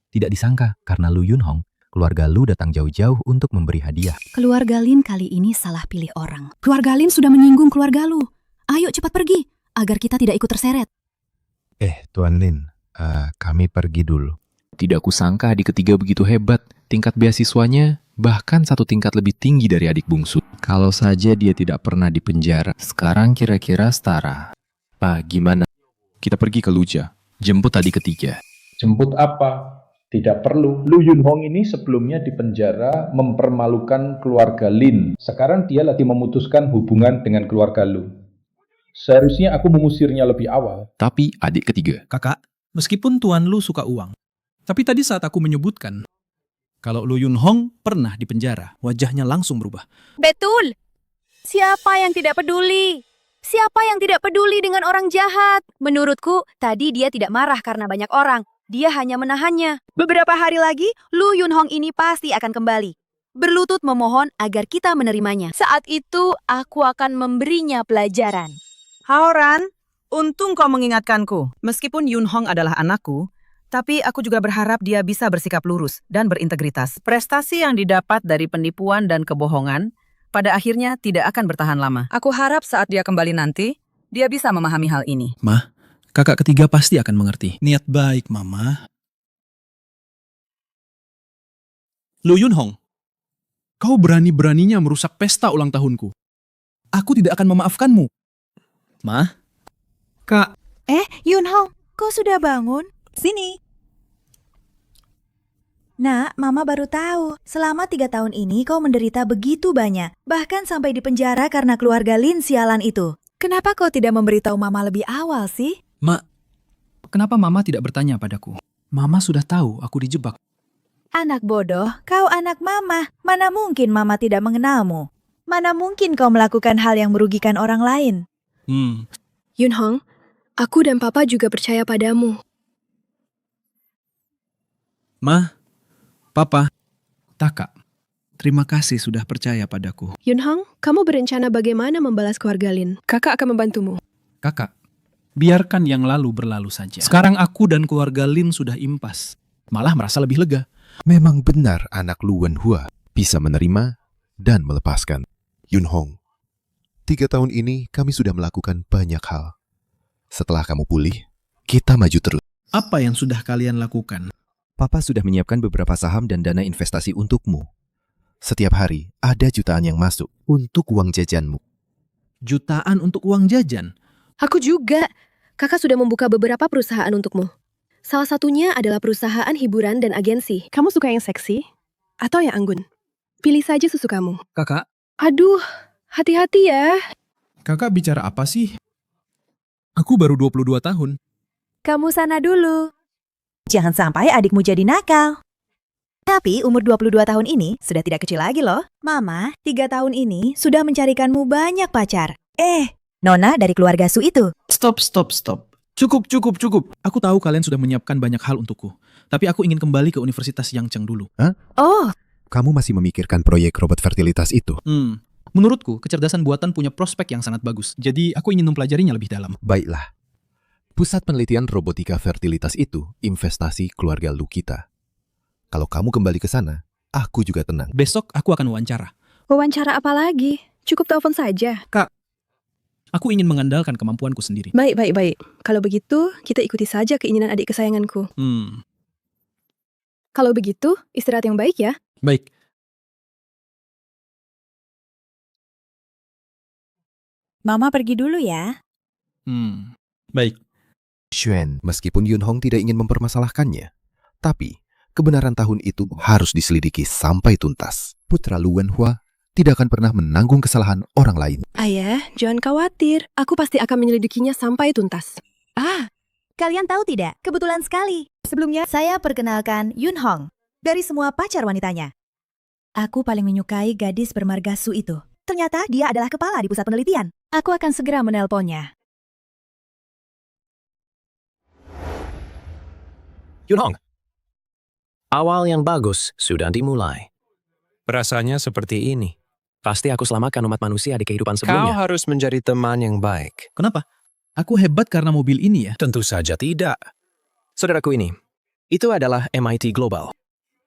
Tidak disangka karena Lu Yunhong, keluarga Lu datang jauh-jauh untuk memberi hadiah. Keluarga Lin kali ini salah pilih orang. Keluarga Lin sudah menyinggung keluarga Lu. Ayo cepat pergi, agar kita tidak ikut terseret. Tuan Lin, kami pergi dulu. Tidak kusangka adik ketiga begitu hebat. Tingkat beasiswanya bahkan 1 tingkat lebih tinggi dari adik bungsu. Kalau saja dia tidak pernah dipenjara, sekarang kira-kira setara. Pa, gimana? Kita pergi ke Luja, jemput adik ketiga. Jemput apa? Tidak perlu. Lu Yunhong ini sebelumnya dipenjara mempermalukan keluarga Lin. Sekarang dia lagi memutuskan hubungan dengan keluarga Lu. Seharusnya aku mengusirnya lebih awal. Tapi adik ketiga. Kakak, meskipun Tuan Lu suka uang, tapi tadi saat aku menyebutkan kalau Lu Yunhong pernah dipenjara, wajahnya langsung berubah. Betul. Siapa yang tidak peduli? Siapa yang tidak peduli dengan orang jahat? Menurutku, tadi dia tidak marah karena banyak orang. Dia hanya menahannya. Beberapa hari lagi, Lu Yunhong ini pasti akan kembali. Berlutut memohon agar kita menerimanya. Saat itu, aku akan memberinya pelajaran. Haoran, untung kau mengingatkanku. Meskipun Yunhong adalah anakku, tapi aku juga berharap dia bisa bersikap lurus dan berintegritas. Prestasi yang didapat dari penipuan dan kebohongan pada akhirnya tidak akan bertahan lama. Aku harap saat dia kembali nanti, dia bisa memahami hal ini. Ma, kakak ketiga pasti akan mengerti. Niat baik, Mama. Lu Yunhong, kau berani-beraninya merusak pesta ulang tahunku. Aku tidak akan memaafkanmu. Ma? Kak. Yunhong, kau sudah bangun? Sini. Nak, Mama baru tahu. Selama 3 tahun ini kau menderita begitu banyak. Bahkan sampai di penjara karena keluarga Lin sialan itu. Kenapa kau tidak memberitahu Mama lebih awal sih? Mak, kenapa Mama tidak bertanya padaku? Mama sudah tahu aku dijebak. Anak bodoh, kau anak Mama. Mana mungkin Mama tidak mengenalmu? Mana mungkin kau melakukan hal yang merugikan orang lain? Yunhong, aku dan Papa juga percaya padamu. Ma, Papa, Taka, terima kasih sudah percaya padaku. Yunhong, kamu berencana bagaimana membalas keluarga Lin? Kakak akan membantumu. Kakak, biarkan yang lalu berlalu saja. Sekarang aku dan keluarga Lin sudah impas. Malah merasa lebih lega. Memang benar anak Lu Wenhua bisa menerima dan melepaskan. Yunhong, 3 tahun ini kami sudah melakukan banyak hal. Setelah kamu pulih, kita maju terus. Apa yang sudah kalian lakukan? Papa sudah menyiapkan beberapa saham dan dana investasi untukmu. Setiap hari ada jutaan yang masuk untuk uang jajanmu. Jutaan untuk uang jajan? Aku juga. Kakak sudah membuka beberapa perusahaan untukmu. Salah satunya adalah perusahaan hiburan dan agensi. Kamu suka yang seksi? Atau yang anggun? Pilih saja susu kamu. Kakak? Aduh, hati-hati ya. Kakak bicara apa sih? Aku baru 22 tahun. Kamu sana dulu. Jangan sampai adikmu jadi nakal. Tapi umur 22 tahun ini sudah tidak kecil lagi loh. Mama, 3 tahun ini sudah mencarikanmu banyak pacar. Nona dari keluarga Su itu. Stop. Cukup. Aku tahu kalian sudah menyiapkan banyak hal untukku. Tapi aku ingin kembali ke Universitas Yangcheng dulu. Hah? Oh. Kamu masih memikirkan proyek robot fertilitas itu? Menurutku, kecerdasan buatan punya prospek yang sangat bagus. Jadi aku ingin mempelajarinya lebih dalam. Baiklah. Pusat penelitian robotika fertilitas itu investasi keluarga Lu kita. Kalau kamu kembali ke sana, aku juga tenang. Besok aku akan wawancara. Wawancara apa lagi? Cukup telepon saja. Kak, aku ingin mengandalkan kemampuanku sendiri. Baik. Kalau begitu, kita ikuti saja keinginan adik kesayanganku. Kalau begitu, istirahat yang baik ya. Baik. Mama pergi dulu ya. Baik. Xuan, meskipun Yunhong tidak ingin mempermasalahkannya, tapi kebenaran tahun itu harus diselidiki sampai tuntas. Putra Lu Wenhua tidak akan pernah menanggung kesalahan orang lain. Ayah, jangan khawatir. Aku pasti akan menyelidikinya sampai tuntas. Kalian tahu tidak? Kebetulan sekali. Sebelumnya, saya perkenalkan Yunhong. Dari semua pacar wanitanya, aku paling menyukai gadis bermarga Su itu. Ternyata dia adalah kepala di pusat penelitian. Aku akan segera menelponnya. Yunhong, awal yang bagus sudah dimulai. Rasanya seperti ini. Pasti aku selamatkan umat manusia di kehidupan sebelumnya. Kau harus menjadi teman yang baik. Kenapa? Aku hebat karena mobil ini ya? Tentu saja tidak. Saudaraku ini, itu adalah MIT Global.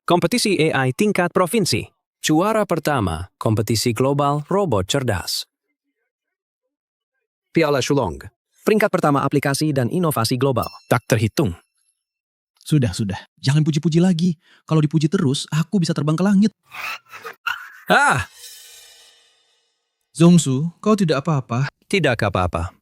Kompetisi AI tingkat provinsi. Juara pertama, kompetisi global robot cerdas. Piala Shulong, peringkat pertama aplikasi dan inovasi global. Tak terhitung. Sudah. Jangan puji-puji lagi. Kalau dipuji terus, aku bisa terbang ke langit. Zhongsu, kau tidak apa-apa? Tidak apa-apa.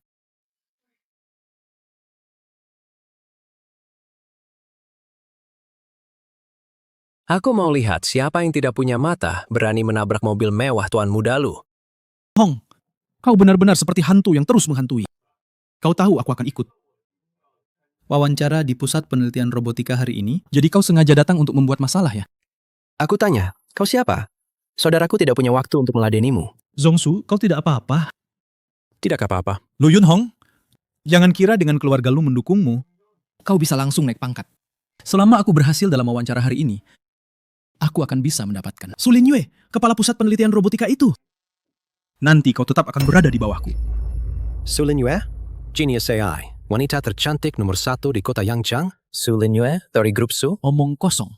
Aku mau lihat siapa yang tidak punya mata berani menabrak mobil mewah Tuan Muda Lu. Hong, kau benar-benar seperti hantu yang terus menghantui. Kau tahu aku akan ikut. Wawancara di Pusat Penelitian Robotika hari ini, jadi kau sengaja datang untuk membuat masalah ya? Aku tanya, kau siapa? Saudaraku tidak punya waktu untuk meladenimu. Zhongsu, kau tidak apa-apa? Tidak apa-apa. Lu Yunhong, jangan kira dengan keluarga lu mendukungmu, kau bisa langsung naik pangkat. Selama aku berhasil dalam wawancara hari ini, aku akan bisa mendapatkan Su Linyue, kepala Pusat Penelitian Robotika itu. Nanti kau tetap akan berada di bawahku. Su Linyue, Genius AI. Wanita tercantik nomor 1 di kota Yangcheng, Su Linyue dari grup Su. Omong kosong.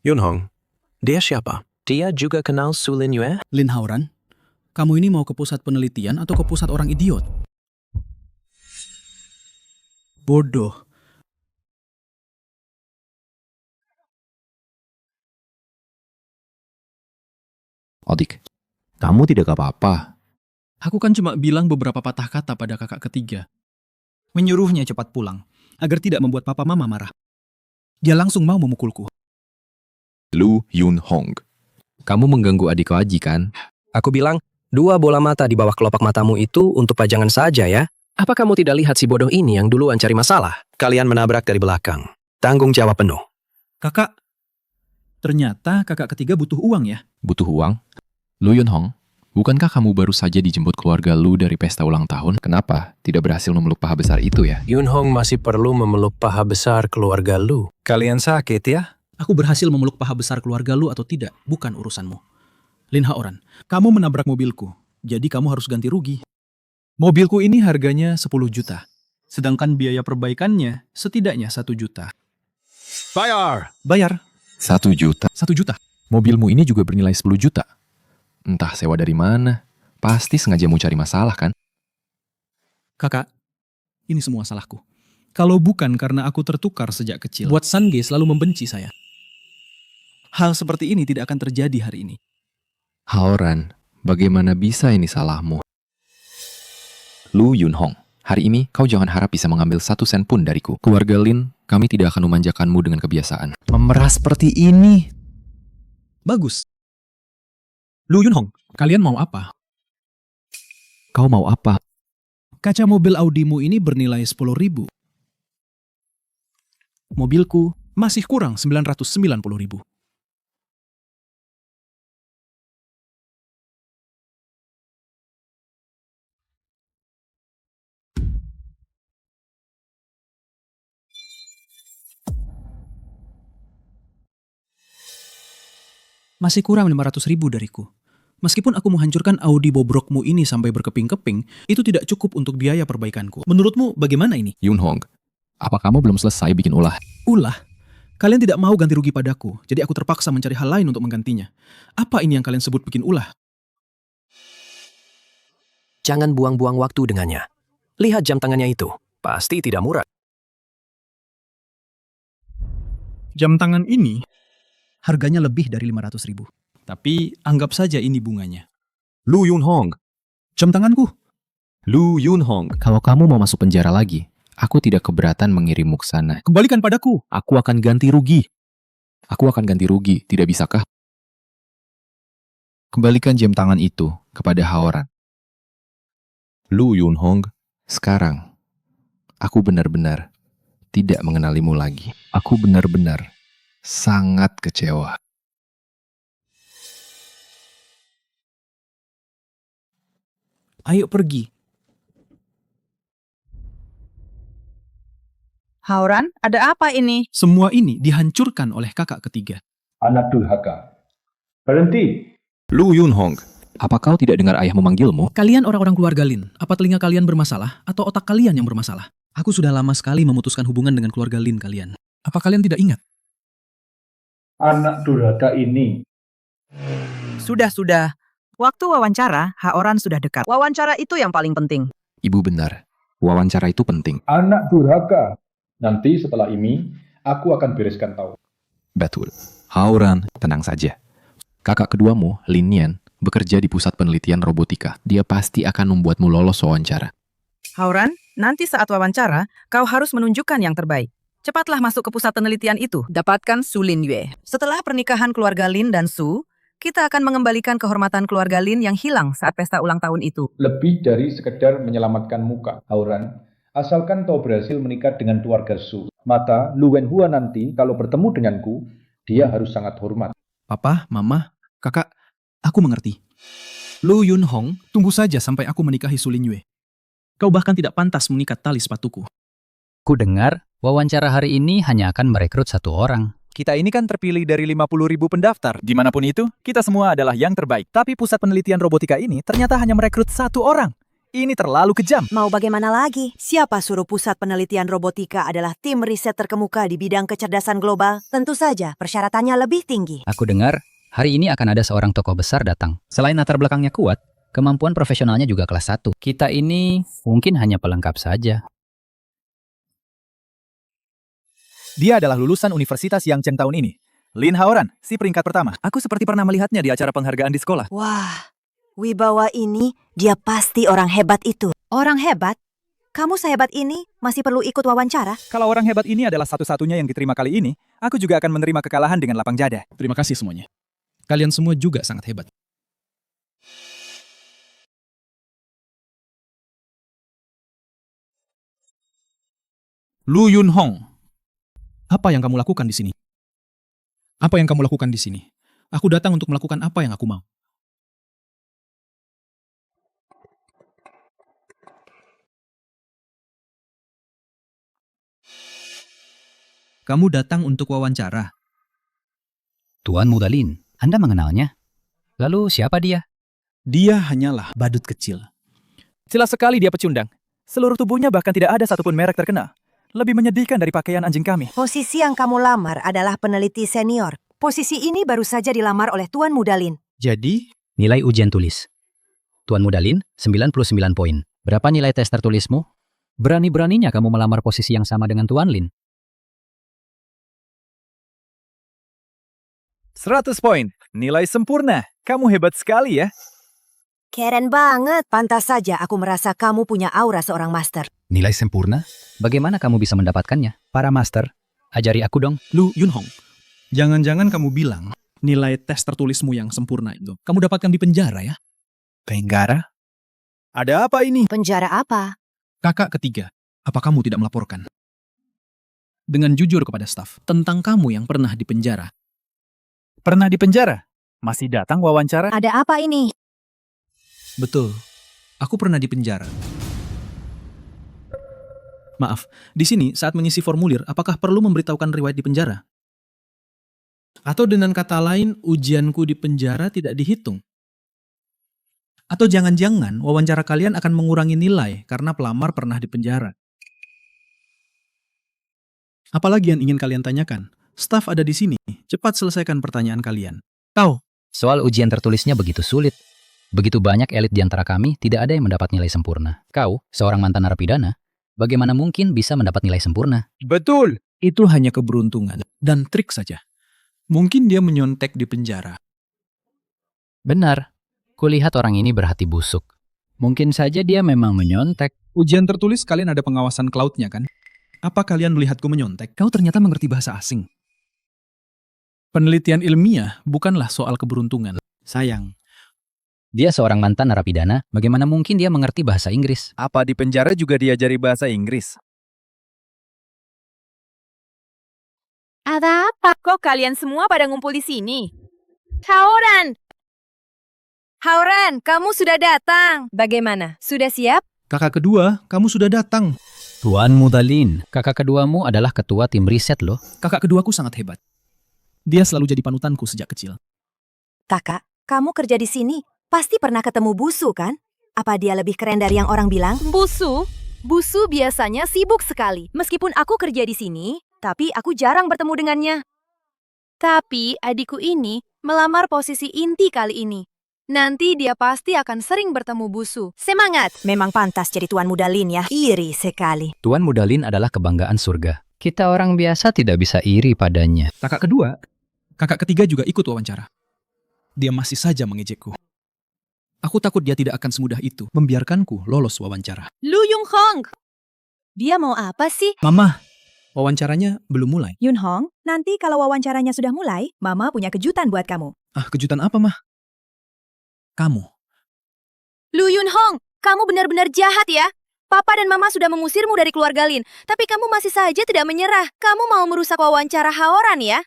Yunhong, dia siapa? Dia juga kenal Su Linyue? Lin Haoran, kamu ini mau ke pusat penelitian atau ke pusat orang idiot? Bodoh. Odik, kamu tidak apa-apa. Aku kan cuma bilang beberapa patah kata pada kakak ketiga. Menyuruhnya cepat pulang, agar tidak membuat papa mama marah. Dia langsung mau memukulku. Lu Yunhong. Kamu mengganggu adik Aji kan? Aku bilang, 2 bola mata di bawah kelopak matamu itu untuk pajangan saja ya. Apa kamu tidak lihat si bodoh ini yang duluan cari masalah? Kalian menabrak dari belakang. Tanggung jawab penuh. Kakak, ternyata kakak ketiga butuh uang ya? Butuh uang? Lu Yunhong, bukankah kamu baru saja dijemput keluarga lu dari pesta ulang tahun? Kenapa tidak berhasil memeluk paha besar itu ya? Yunhong masih perlu memeluk paha besar keluarga lu. Kalian sakit ya? Aku berhasil memeluk paha besar keluarga lu atau tidak, bukan urusanmu. Lin Haoran, kamu menabrak mobilku, jadi kamu harus ganti rugi. Mobilku ini harganya 10 juta, sedangkan biaya perbaikannya setidaknya 1 juta. Bayar! Bayar. 1 juta? 1 juta. Mobilmu ini juga bernilai 10 juta. Entah sewa dari mana. Pasti sengaja mau cari masalah kan? Kakak, ini semua salahku. Kalau bukan karena aku tertukar sejak kecil, buat Sange selalu membenci saya. Hal seperti ini tidak akan terjadi hari ini. Haoran, bagaimana bisa ini salahmu? Lu Yunhong, hari ini kau jangan harap bisa mengambil 1 sen pun dariku. Keluarga Lin, kami tidak akan memanjakanmu dengan kebiasaan. Memerah seperti ini. Bagus. Lu Yunhong, kalian mau apa? Kau mau apa? Kaca mobil Audimu ini bernilai 10.000. Mobilku masih kurang 990.000. Masih kurang 500.000 dariku. Meskipun aku menghancurkan Audi bobrokmu ini sampai berkeping-keping, itu tidak cukup untuk biaya perbaikanku. Menurutmu bagaimana ini? Yunhong, apa kamu belum selesai bikin ulah? Ulah? Kalian tidak mau ganti rugi padaku, jadi aku terpaksa mencari hal lain untuk menggantinya. Apa ini yang kalian sebut bikin ulah? Jangan buang-buang waktu dengannya. Lihat jam tangannya itu. Pasti tidak murah. Jam tangan ini harganya lebih dari 500.000. Tapi anggap saja ini bunganya. Lu Yunhong. Jam tanganku. Lu Yunhong. Kalau kamu mau masuk penjara lagi, aku tidak keberatan mengirimmu ke sana. Kembalikan padaku. Aku akan ganti rugi. Aku akan ganti rugi, tidak bisakah? Kembalikan jam tangan itu kepada Haoran. Lu Yunhong, sekarang aku benar-benar tidak mengenalimu lagi. Aku benar-benar sangat kecewa. Ayo pergi. Haoran, ada apa ini? Semua ini dihancurkan oleh kakak ketiga. Anak durhaka. Berhenti. Lu Yunhong, apa kau tidak dengar ayah memanggilmu? Kalian orang-orang keluarga Lin, apa telinga kalian bermasalah atau otak kalian yang bermasalah? Aku sudah lama sekali memutuskan hubungan dengan keluarga Lin kalian. Apa kalian tidak ingat? Anak durhaka ini. Sudah. Waktu wawancara, Haoran sudah dekat. Wawancara itu yang paling penting. Ibu benar, wawancara itu penting. Anak durhaka. Nanti setelah ini, aku akan bereskan tahu. Betul. Haoran, tenang saja. Kakak keduamu, Lin Nian, bekerja di pusat penelitian robotika. Dia pasti akan membuatmu lolos wawancara. Haoran, nanti saat wawancara, kau harus menunjukkan yang terbaik. Cepatlah masuk ke pusat penelitian itu. Dapatkan Su Lin Yue. Setelah pernikahan keluarga Lin dan Su, kita akan mengembalikan kehormatan keluarga Lin yang hilang saat pesta ulang tahun itu. Lebih dari sekedar menyelamatkan muka, Haoran. Asalkan kau berhasil menikah dengan keluarga Su, maka Lu Wenhua nanti kalau bertemu denganku, dia harus sangat hormat. Papa, Mama, Kakak, aku mengerti. Lu Yunhong, tunggu saja sampai aku menikahi Su Lin Yue. Kau bahkan tidak pantas mengikat tali sepatuku. Ku dengar, wawancara hari ini hanya akan merekrut 1 orang. Kita ini kan terpilih dari 50.000 pendaftar. Dimanapun itu, kita semua adalah yang terbaik. Tapi pusat penelitian robotika ini ternyata hanya merekrut 1 orang. Ini terlalu kejam. Mau bagaimana lagi? Siapa suruh pusat penelitian robotika adalah tim riset terkemuka di bidang kecerdasan global? Tentu saja, persyaratannya lebih tinggi. Aku dengar, hari ini akan ada seorang tokoh besar datang. Selain latar belakangnya kuat, kemampuan profesionalnya juga kelas 1. Kita ini mungkin hanya pelengkap saja. Dia adalah lulusan Universitas Yangcheng tahun ini. Lin Haoran, si peringkat pertama. Aku seperti pernah melihatnya di acara penghargaan di sekolah. Wah, wibawa ini dia pasti orang hebat itu. Orang hebat? Kamu sehebat ini, masih perlu ikut wawancara? Kalau orang hebat ini adalah satu-satunya yang diterima kali ini, aku juga akan menerima kekalahan dengan lapang dada. Terima kasih semuanya. Kalian semua juga sangat hebat. Lu Yunhong, apa yang kamu lakukan di sini? Apa yang kamu lakukan di sini? Aku datang untuk melakukan apa yang aku mau. Kamu datang untuk wawancara. Tuan Muda Lin, Anda mengenalnya? Lalu siapa dia? Dia hanyalah badut kecil. Jelas sekali dia pecundang. Seluruh tubuhnya bahkan tidak ada satupun merek terkenal. Lebih menyedihkan dari pakaian anjing kami. Posisi yang kamu lamar adalah peneliti senior. Posisi ini baru saja dilamar oleh Tuan Muda Lin. Jadi? Nilai ujian tulis. Tuan Muda Lin, 99 poin. Berapa nilai tes tertulismu? Berani-beraninya kamu melamar posisi yang sama dengan Tuan Lin. 100 poin. Nilai sempurna. Kamu hebat sekali ya. Keren banget. Pantas saja aku merasa kamu punya aura seorang master. Nilai sempurna? Bagaimana kamu bisa mendapatkannya? Para master, ajari aku dong. Lu Yunhong, jangan-jangan kamu bilang nilai tes tertulismu yang sempurna itu kamu dapatkan di penjara ya? Penjara? Ada apa ini? Penjara apa? Kakak ketiga, apa kamu tidak melaporkan? Dengan jujur kepada staf tentang kamu yang pernah di penjara. Pernah di penjara? Masih datang wawancara? Ada apa ini? Betul, aku pernah di penjara. Maaf, di sini saat mengisi formulir, apakah perlu memberitahukan riwayat di penjara? Atau dengan kata lain, ujianku di penjara tidak dihitung? Atau jangan-jangan wawancara kalian akan mengurangi nilai karena pelamar pernah di penjara? Apalagi yang ingin kalian tanyakan? Staf ada di sini, cepat selesaikan pertanyaan kalian. Kau? Soal ujian tertulisnya begitu sulit. Begitu banyak elit di antara kami, tidak ada yang mendapat nilai sempurna. Kau, seorang mantan narapidana, bagaimana mungkin bisa mendapat nilai sempurna? Betul. Itu hanya keberuntungan dan trik saja. Mungkin dia menyontek di penjara. Benar. Kulihat orang ini berhati busuk. Mungkin saja dia memang menyontek. Ujian tertulis kalian ada pengawasan cloud-nya kan? Apa kalian melihatku menyontek? Kau ternyata mengerti bahasa asing. Penelitian ilmiah bukanlah soal keberuntungan. Sayang. Dia seorang mantan narapidana, bagaimana mungkin dia mengerti bahasa Inggris? Apa di penjara juga diajari bahasa Inggris? Ada apa? Kok kalian semua pada ngumpul di sini? Haoran! Haoran, kamu sudah datang. Bagaimana? Sudah siap? Kakak kedua, kamu sudah datang. Tuan Muda Lin, kakak keduamu adalah ketua tim riset loh. Kakak keduaku sangat hebat. Dia selalu jadi panutanku sejak kecil. Kakak, kamu kerja di sini. Pasti pernah ketemu Busu, kan? Apa dia lebih keren dari yang orang bilang? Busu? Busu biasanya sibuk sekali. Meskipun aku kerja di sini, tapi aku jarang bertemu dengannya. Tapi adikku ini melamar posisi inti kali ini. Nanti dia pasti akan sering bertemu Busu. Semangat! Memang pantas jadi Tuan Muda Lin ya. Iri sekali. Tuan Muda Lin adalah kebanggaan surga. Kita orang biasa tidak bisa iri padanya. Kakak kedua, kakak ketiga juga ikut wawancara. Dia masih saja mengejekku. Aku takut dia tidak akan semudah itu membiarkanku lolos wawancara. Lu Yunhong! Dia mau apa sih? Mama, wawancaranya belum mulai. Yunhong, nanti kalau wawancaranya sudah mulai, Mama punya kejutan buat kamu. Ah, kejutan apa, Mah? Kamu. Lu Yunhong, kamu benar-benar jahat ya. Papa dan Mama sudah mengusirmu dari keluarga Lin, tapi kamu masih saja tidak menyerah. Kamu mau merusak wawancara Haoran ya?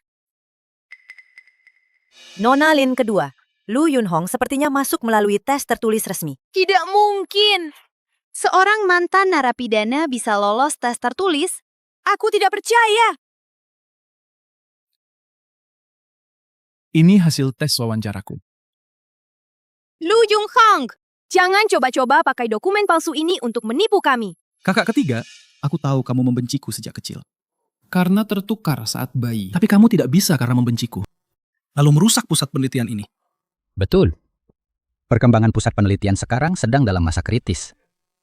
Nona Lin kedua. Lu Yunhong sepertinya masuk melalui tes tertulis resmi. Tidak mungkin. Seorang mantan narapidana bisa lolos tes tertulis? Aku tidak percaya. Ini hasil tes wawancaraku. Lu Yunhong, jangan coba-coba pakai dokumen palsu ini untuk menipu kami. Kakak ketiga, aku tahu kamu membenciku sejak kecil. Karena tertukar saat bayi. Tapi kamu tidak bisa karena membenciku. Lalu merusak pusat penelitian ini. Betul. Perkembangan pusat penelitian sekarang sedang dalam masa kritis.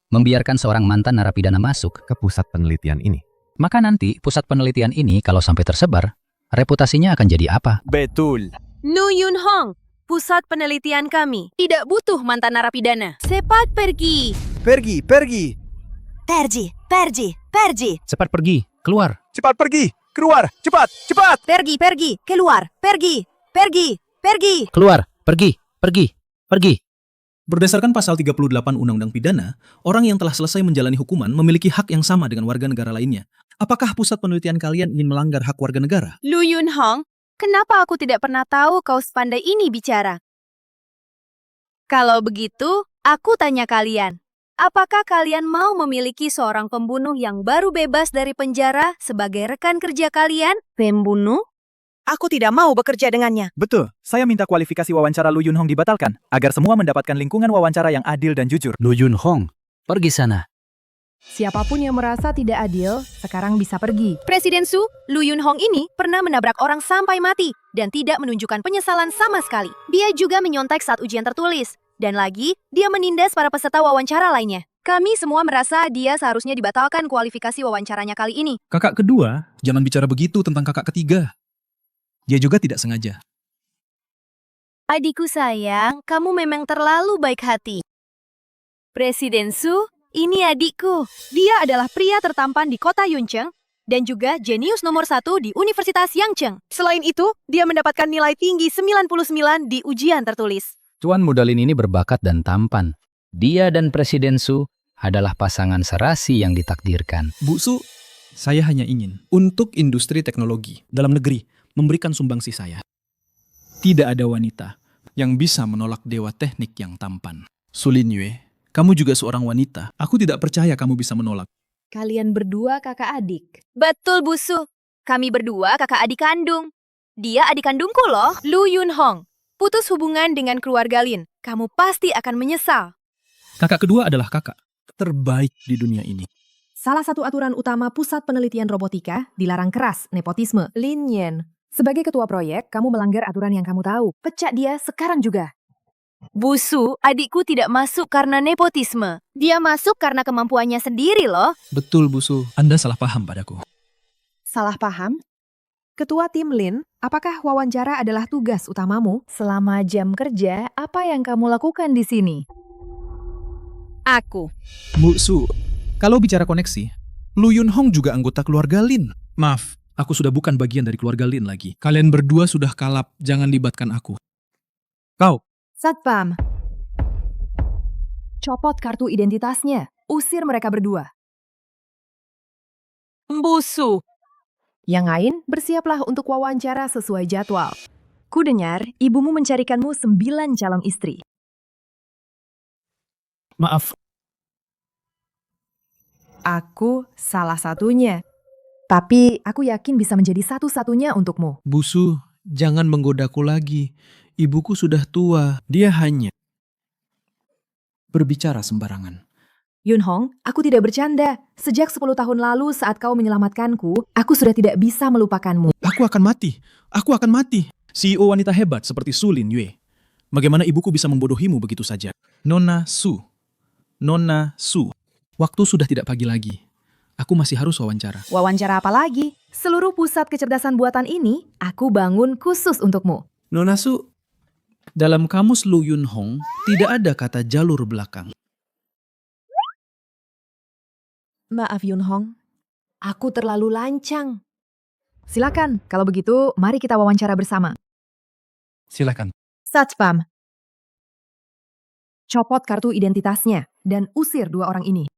Membiarkan seorang mantan narapidana masuk ke pusat penelitian ini. Maka nanti pusat penelitian ini kalau sampai tersebar, reputasinya akan jadi apa? Betul. Nu Yunhong, pusat penelitian kami tidak butuh mantan narapidana. Cepat pergi. Pergi. Pergi, pergi, pergi. Cepat pergi, keluar. Cepat pergi, keluar, cepat, cepat. Pergi, pergi, keluar, pergi, pergi, pergi. Keluar, pergi, pergi, pergi. Berdasarkan pasal 38 Undang-Undang Pidana, orang yang telah selesai menjalani hukuman memiliki hak yang sama dengan warga negara lainnya. Apakah pusat penelitian kalian ingin melanggar hak warga negara? Lu Yunhong, kenapa aku tidak pernah tahu kau sepandai ini bicara? Kalau begitu, aku tanya kalian. Apakah kalian mau memiliki seorang pembunuh yang baru bebas dari penjara sebagai rekan kerja kalian? Pembunuh? Aku tidak mau bekerja dengannya. Betul, saya minta kualifikasi wawancara Lu Yunhong dibatalkan, agar semua mendapatkan lingkungan wawancara yang adil dan jujur. Lu Yunhong, pergi sana. Siapapun yang merasa tidak adil, sekarang bisa pergi. Presiden Su, Lu Yunhong ini pernah menabrak orang sampai mati dan tidak menunjukkan penyesalan sama sekali. Dia juga menyontek saat ujian tertulis. Dan lagi, dia menindas para peserta wawancara lainnya. Kami semua merasa dia seharusnya dibatalkan kualifikasi wawancaranya kali ini. Kakak kedua, jangan bicara begitu tentang kakak ketiga. Dia juga tidak sengaja. Adikku sayang, kamu memang terlalu baik hati. Presiden Su, ini adikku. Dia adalah pria tertampan di kota Yuncheng dan juga jenius nomor 1 di Universitas Yangcheng. Selain itu, dia mendapatkan nilai tinggi 99 di ujian tertulis. Tuan Muda Lin ini berbakat dan tampan. Dia dan Presiden Su adalah pasangan serasi yang ditakdirkan. Bu Su, saya hanya ingin untuk industri teknologi dalam negeri memberikan sumbangsi saya. Tidak ada wanita yang bisa menolak dewa teknik yang tampan. Su Lin Yue, kamu juga seorang wanita. Aku tidak percaya kamu bisa menolak. Kalian berdua kakak adik. Betul, Bu Su. Kami berdua kakak adik kandung. Dia adik kandungku loh, Lu Yunhong. Putus hubungan dengan keluarga Lin. Kamu pasti akan menyesal. Kakak kedua adalah kakak terbaik di dunia ini. Salah satu aturan utama Pusat Penelitian Robotika, dilarang keras nepotisme. Lin Yen, sebagai ketua proyek, kamu melanggar aturan yang kamu tahu. Pecat dia sekarang juga. Bu Su, adikku tidak masuk karena nepotisme. Dia masuk karena kemampuannya sendiri loh. Betul, Bu Su. Anda salah paham padaku. Salah paham? Ketua tim Lin, apakah wawancara adalah tugas utamamu? Selama jam kerja, apa yang kamu lakukan di sini? Aku. Bu Su, kalau bicara koneksi, Lu Yunhong juga anggota keluarga Lin. Maaf, aku sudah bukan bagian dari keluarga Lin lagi. Kalian berdua sudah kalap, jangan libatkan aku. Kau. Satpam. Copot kartu identitasnya. Usir mereka berdua. Bu Su. Yang lain, bersiaplah untuk wawancara sesuai jadwal. Ku dengar, ibumu mencarikanmu 9 calon istri. Maaf. Aku salah satunya. Tapi aku yakin bisa menjadi satu-satunya untukmu. Bu Su, jangan menggodaku lagi. Ibuku sudah tua. Dia hanya berbicara sembarangan. Yunhong, aku tidak bercanda. Sejak 10 tahun lalu saat kau menyelamatkanku, aku sudah tidak bisa melupakanmu. Aku akan mati. Aku akan mati. CEO wanita hebat seperti Su Lin Yue. Bagaimana ibuku bisa membodohimu begitu saja? Nona Su. Nona Su. Waktu sudah tidak pagi lagi. Aku masih harus wawancara. Wawancara apa lagi? Seluruh pusat kecerdasan buatan ini, aku bangun khusus untukmu. Nona Su, dalam kamus Lu Yunhong, tidak ada kata jalur belakang. Maaf Yunhong, aku terlalu lancang. Silakan, kalau begitu mari kita wawancara bersama. Silakan. Satpam. Copot kartu identitasnya dan usir 2 orang ini.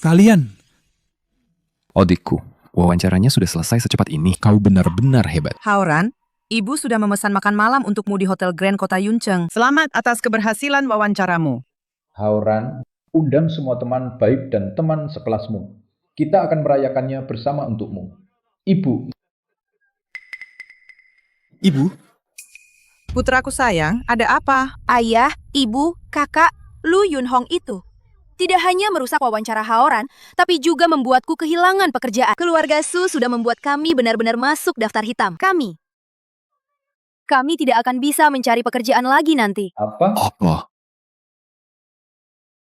Kalian. Odikku, wawancaranya sudah selesai secepat ini. Kau benar-benar hebat. Haoran, Ibu sudah memesan makan malam untukmu di Hotel Grand Kota Yuncheng. Selamat atas keberhasilan wawancaramu. Haoran, undang semua teman baik dan teman sekelasmu. Kita akan merayakannya bersama untukmu. Ibu. Ibu? Putraku sayang, ada apa? Ayah, ibu, kakak, Lu Yunhong itu tidak hanya merusak wawancara Haoran, tapi juga membuatku kehilangan pekerjaan. Keluarga Su sudah membuat kami benar-benar masuk daftar hitam. Kami tidak akan bisa mencari pekerjaan lagi nanti. Apa? Apa?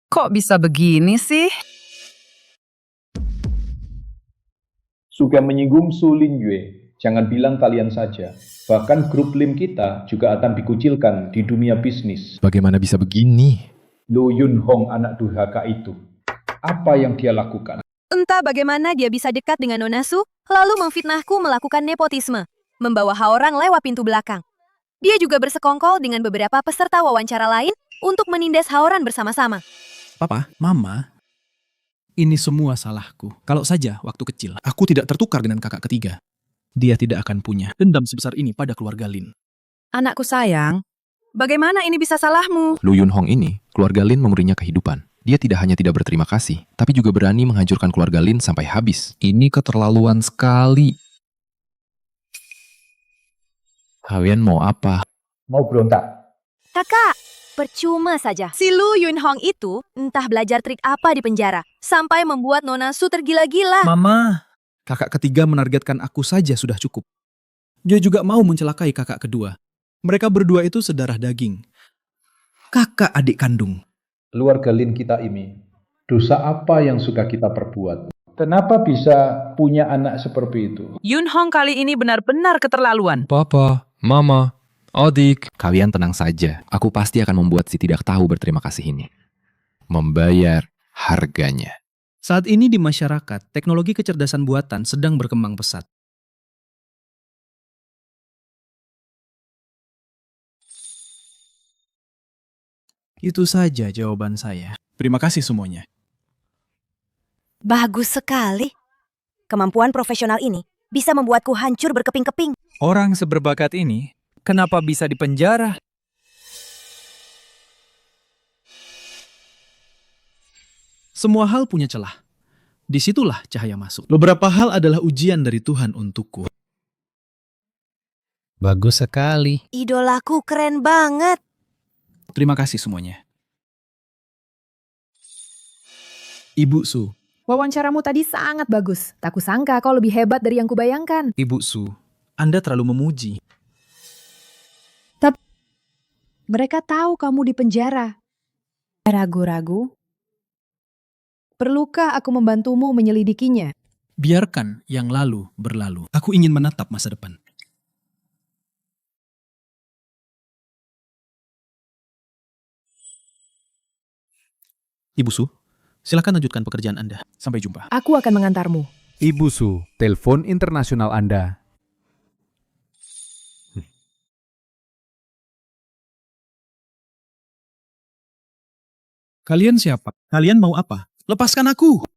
Kok bisa begini sih? Suka menyinggung Su Lin Yue. Jangan bilang kalian saja, bahkan grup Lim kita juga akan dikucilkan di dunia bisnis. Bagaimana bisa begini? Lu Yun Hong anak durhaka itu, apa yang dia lakukan? Entah bagaimana dia bisa dekat dengan Nona Su, lalu memfitnahku melakukan nepotisme, membawa Haoran lewat pintu belakang. Dia juga bersekongkol dengan beberapa peserta wawancara lain untuk menindas Haoran bersama-sama. Papa, Mama, ini semua salahku. Kalau saja waktu kecil aku tidak tertukar dengan kakak ketiga, dia tidak akan punya dendam sebesar ini pada keluarga Lin. Anakku sayang, bagaimana ini bisa salahmu? Lu Yun Hong ini, keluarga Lin memberinya kehidupan. Dia tidak hanya tidak berterima kasih, tapi juga berani menghancurkan keluarga Lin sampai habis. Ini keterlaluan sekali. Kalian mau apa? Mau berontak? Kakak, percuma saja. Si Lu Yun Hong itu entah belajar trik apa di penjara, sampai membuat Nona Su tergila-gila. Mama, kakak ketiga menargetkan aku saja sudah cukup. Dia juga mau mencelakai kakak kedua. Mereka berdua itu sedarah daging. Kakak adik kandung. Keluarga Lin kita ini, dosa apa yang sudah kita perbuat? Kenapa bisa punya anak seperti itu? Yun Hong kali ini benar-benar keterlaluan. Papa, Mama, adik. Kalian tenang saja. Aku pasti akan membuat si tidak tahu berterima kasih ini. Membayar harganya. Saat ini di masyarakat, teknologi kecerdasan buatan sedang berkembang pesat. Itu saja jawaban saya. Terima kasih semuanya. Bagus sekali. Kemampuan profesional ini bisa membuatku hancur berkeping-keping. Orang seberbakat ini, kenapa bisa dipenjara? Semua hal punya celah. Disitulah cahaya masuk. Beberapa hal adalah ujian dari Tuhan untukku. Bagus sekali. Idolaku keren banget. Terima kasih semuanya. Ibu Su. Wawancaramu tadi sangat bagus. Tak kusangka kau lebih hebat dari yang kubayangkan. Ibu Su, Anda terlalu memuji. Tapi mereka tahu kamu di penjara. Ragu-ragu? Perlukah aku membantumu menyelidikinya? Biarkan yang lalu berlalu. Aku ingin menatap masa depan. Ibu Su, silakan lanjutkan pekerjaan Anda. Sampai jumpa. Aku akan mengantarmu. Ibu Su, telepon internasional Anda. Kalian siapa? Kalian mau apa? Lepaskan aku!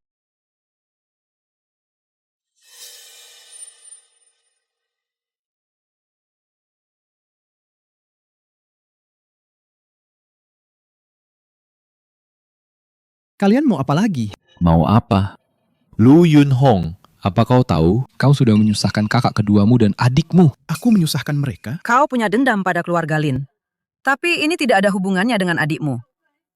Kalian mau apa lagi? Mau apa? Lu Yun Hong, apa kau tahu kau sudah menyusahkan kakak keduamu dan adikmu? Aku menyusahkan mereka? Kau punya dendam pada keluarga Lin. Tapi ini tidak ada hubungannya dengan adikmu.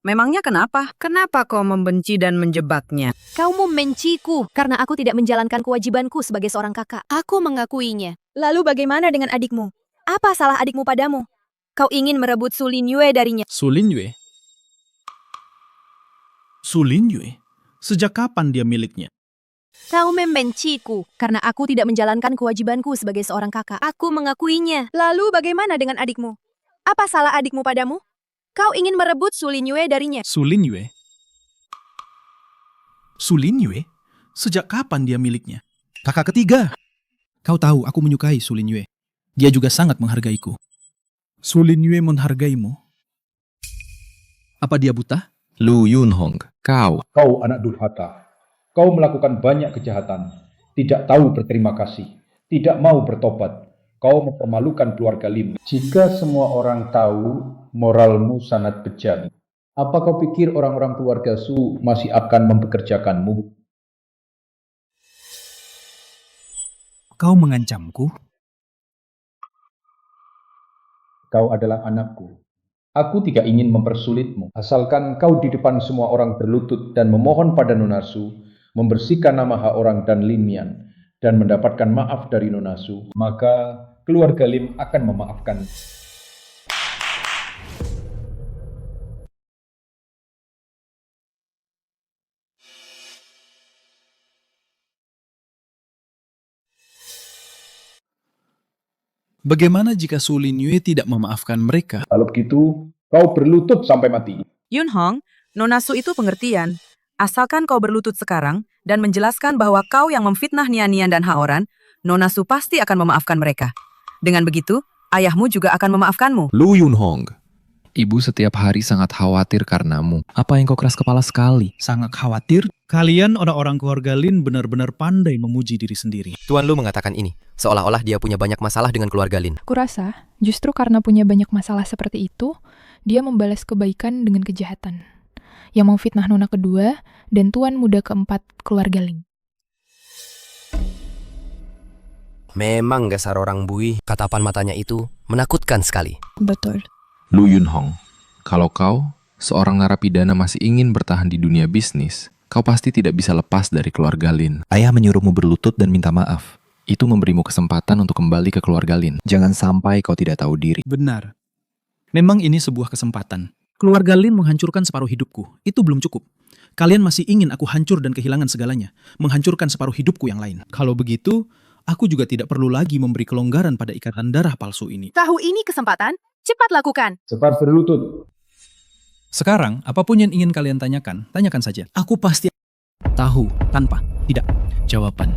Memangnya kenapa? Kenapa kau membenci dan menjebaknya? Kau membenciku karena aku tidak menjalankan kewajibanku sebagai seorang kakak. Aku mengakuinya. Lalu bagaimana dengan adikmu? Apa salah adikmu padamu? Kau ingin merebut Su Lin Yue darinya. Su Lin Yue? Su Lin Yue? Sejak kapan dia miliknya? Kau membenciku karena aku tidak menjalankan kewajibanku sebagai seorang kakak. Aku mengakuinya. Lalu bagaimana dengan adikmu? Apa salah adikmu padamu? Kau ingin merebut Su Lin Yue darinya. Su Lin Yue? Su Lin Yue? Sejak kapan dia miliknya? Kakak ketiga. Kau tahu aku menyukai Su Lin Yue. Dia juga sangat menghargaiku. Su Lin Yue menghargaimu. Apa dia buta? Lu Yun Hong, kau. Kau anak durhaka. Kau melakukan banyak kejahatan. Tidak tahu berterima kasih. Tidak mau bertobat. Kau mempermalukan keluarga Lim. Jika semua orang tahu moralmu sangat bejat, apa kau pikir orang-orang keluarga Su masih akan mempekerjakanmu? Kau mengancamku? Kau adalah anakku. Aku tidak ingin mempersulitmu. Asalkan kau di depan semua orang berlutut dan memohon pada Nona Su, membersihkan nama hak orang dan Lin Mian, dan mendapatkan maaf dari Nona Su, maka keluarga Lim akan memaafkan. Bagaimana jika Su Linyue tidak memaafkan mereka? Kalau begitu, kau berlutut sampai mati. Yunhong, Nona Su itu pengertian. Asalkan kau berlutut sekarang dan menjelaskan bahwa kau yang memfitnah Nian-Nian dan Haoran, Nona Su pasti akan memaafkan mereka. Dengan begitu, ayahmu juga akan memaafkanmu. Lu Yunhong, ibu setiap hari sangat khawatir karenamu. Apa yang kau keras kepala sekali? Sangat khawatir? Kalian orang-orang keluarga Lin benar-benar pandai memuji diri sendiri. Tuan Lu mengatakan ini, seolah-olah dia punya banyak masalah dengan keluarga Lin. Kurasa, justru karena punya banyak masalah seperti itu, dia membalas kebaikan dengan kejahatan. Yang memfitnah nona kedua dan tuan muda keempat keluarga Lin. Memang dasar orang bui, katapan matanya itu menakutkan sekali. Betul. Lu Yunhong, kalau kau, seorang narapidana masih ingin bertahan di dunia bisnis, kau pasti tidak bisa lepas dari keluarga Lin. Ayah menyuruhmu berlutut dan minta maaf. Itu memberimu kesempatan untuk kembali ke keluarga Lin. Jangan sampai kau tidak tahu diri. Benar. Memang ini sebuah kesempatan. Keluarga Lin menghancurkan separuh hidupku. Itu belum cukup. Kalian masih ingin aku hancur dan kehilangan segalanya. Menghancurkan separuh hidupku yang lain. Kalau begitu, aku juga tidak perlu lagi memberi kelonggaran pada ikatan darah palsu ini. Tahu ini kesempatan, cepat lakukan. Cepat berlutut. Sekarang, apapun yang ingin kalian tanyakan, tanyakan saja. Aku pasti tahu tanpa tidak jawaban.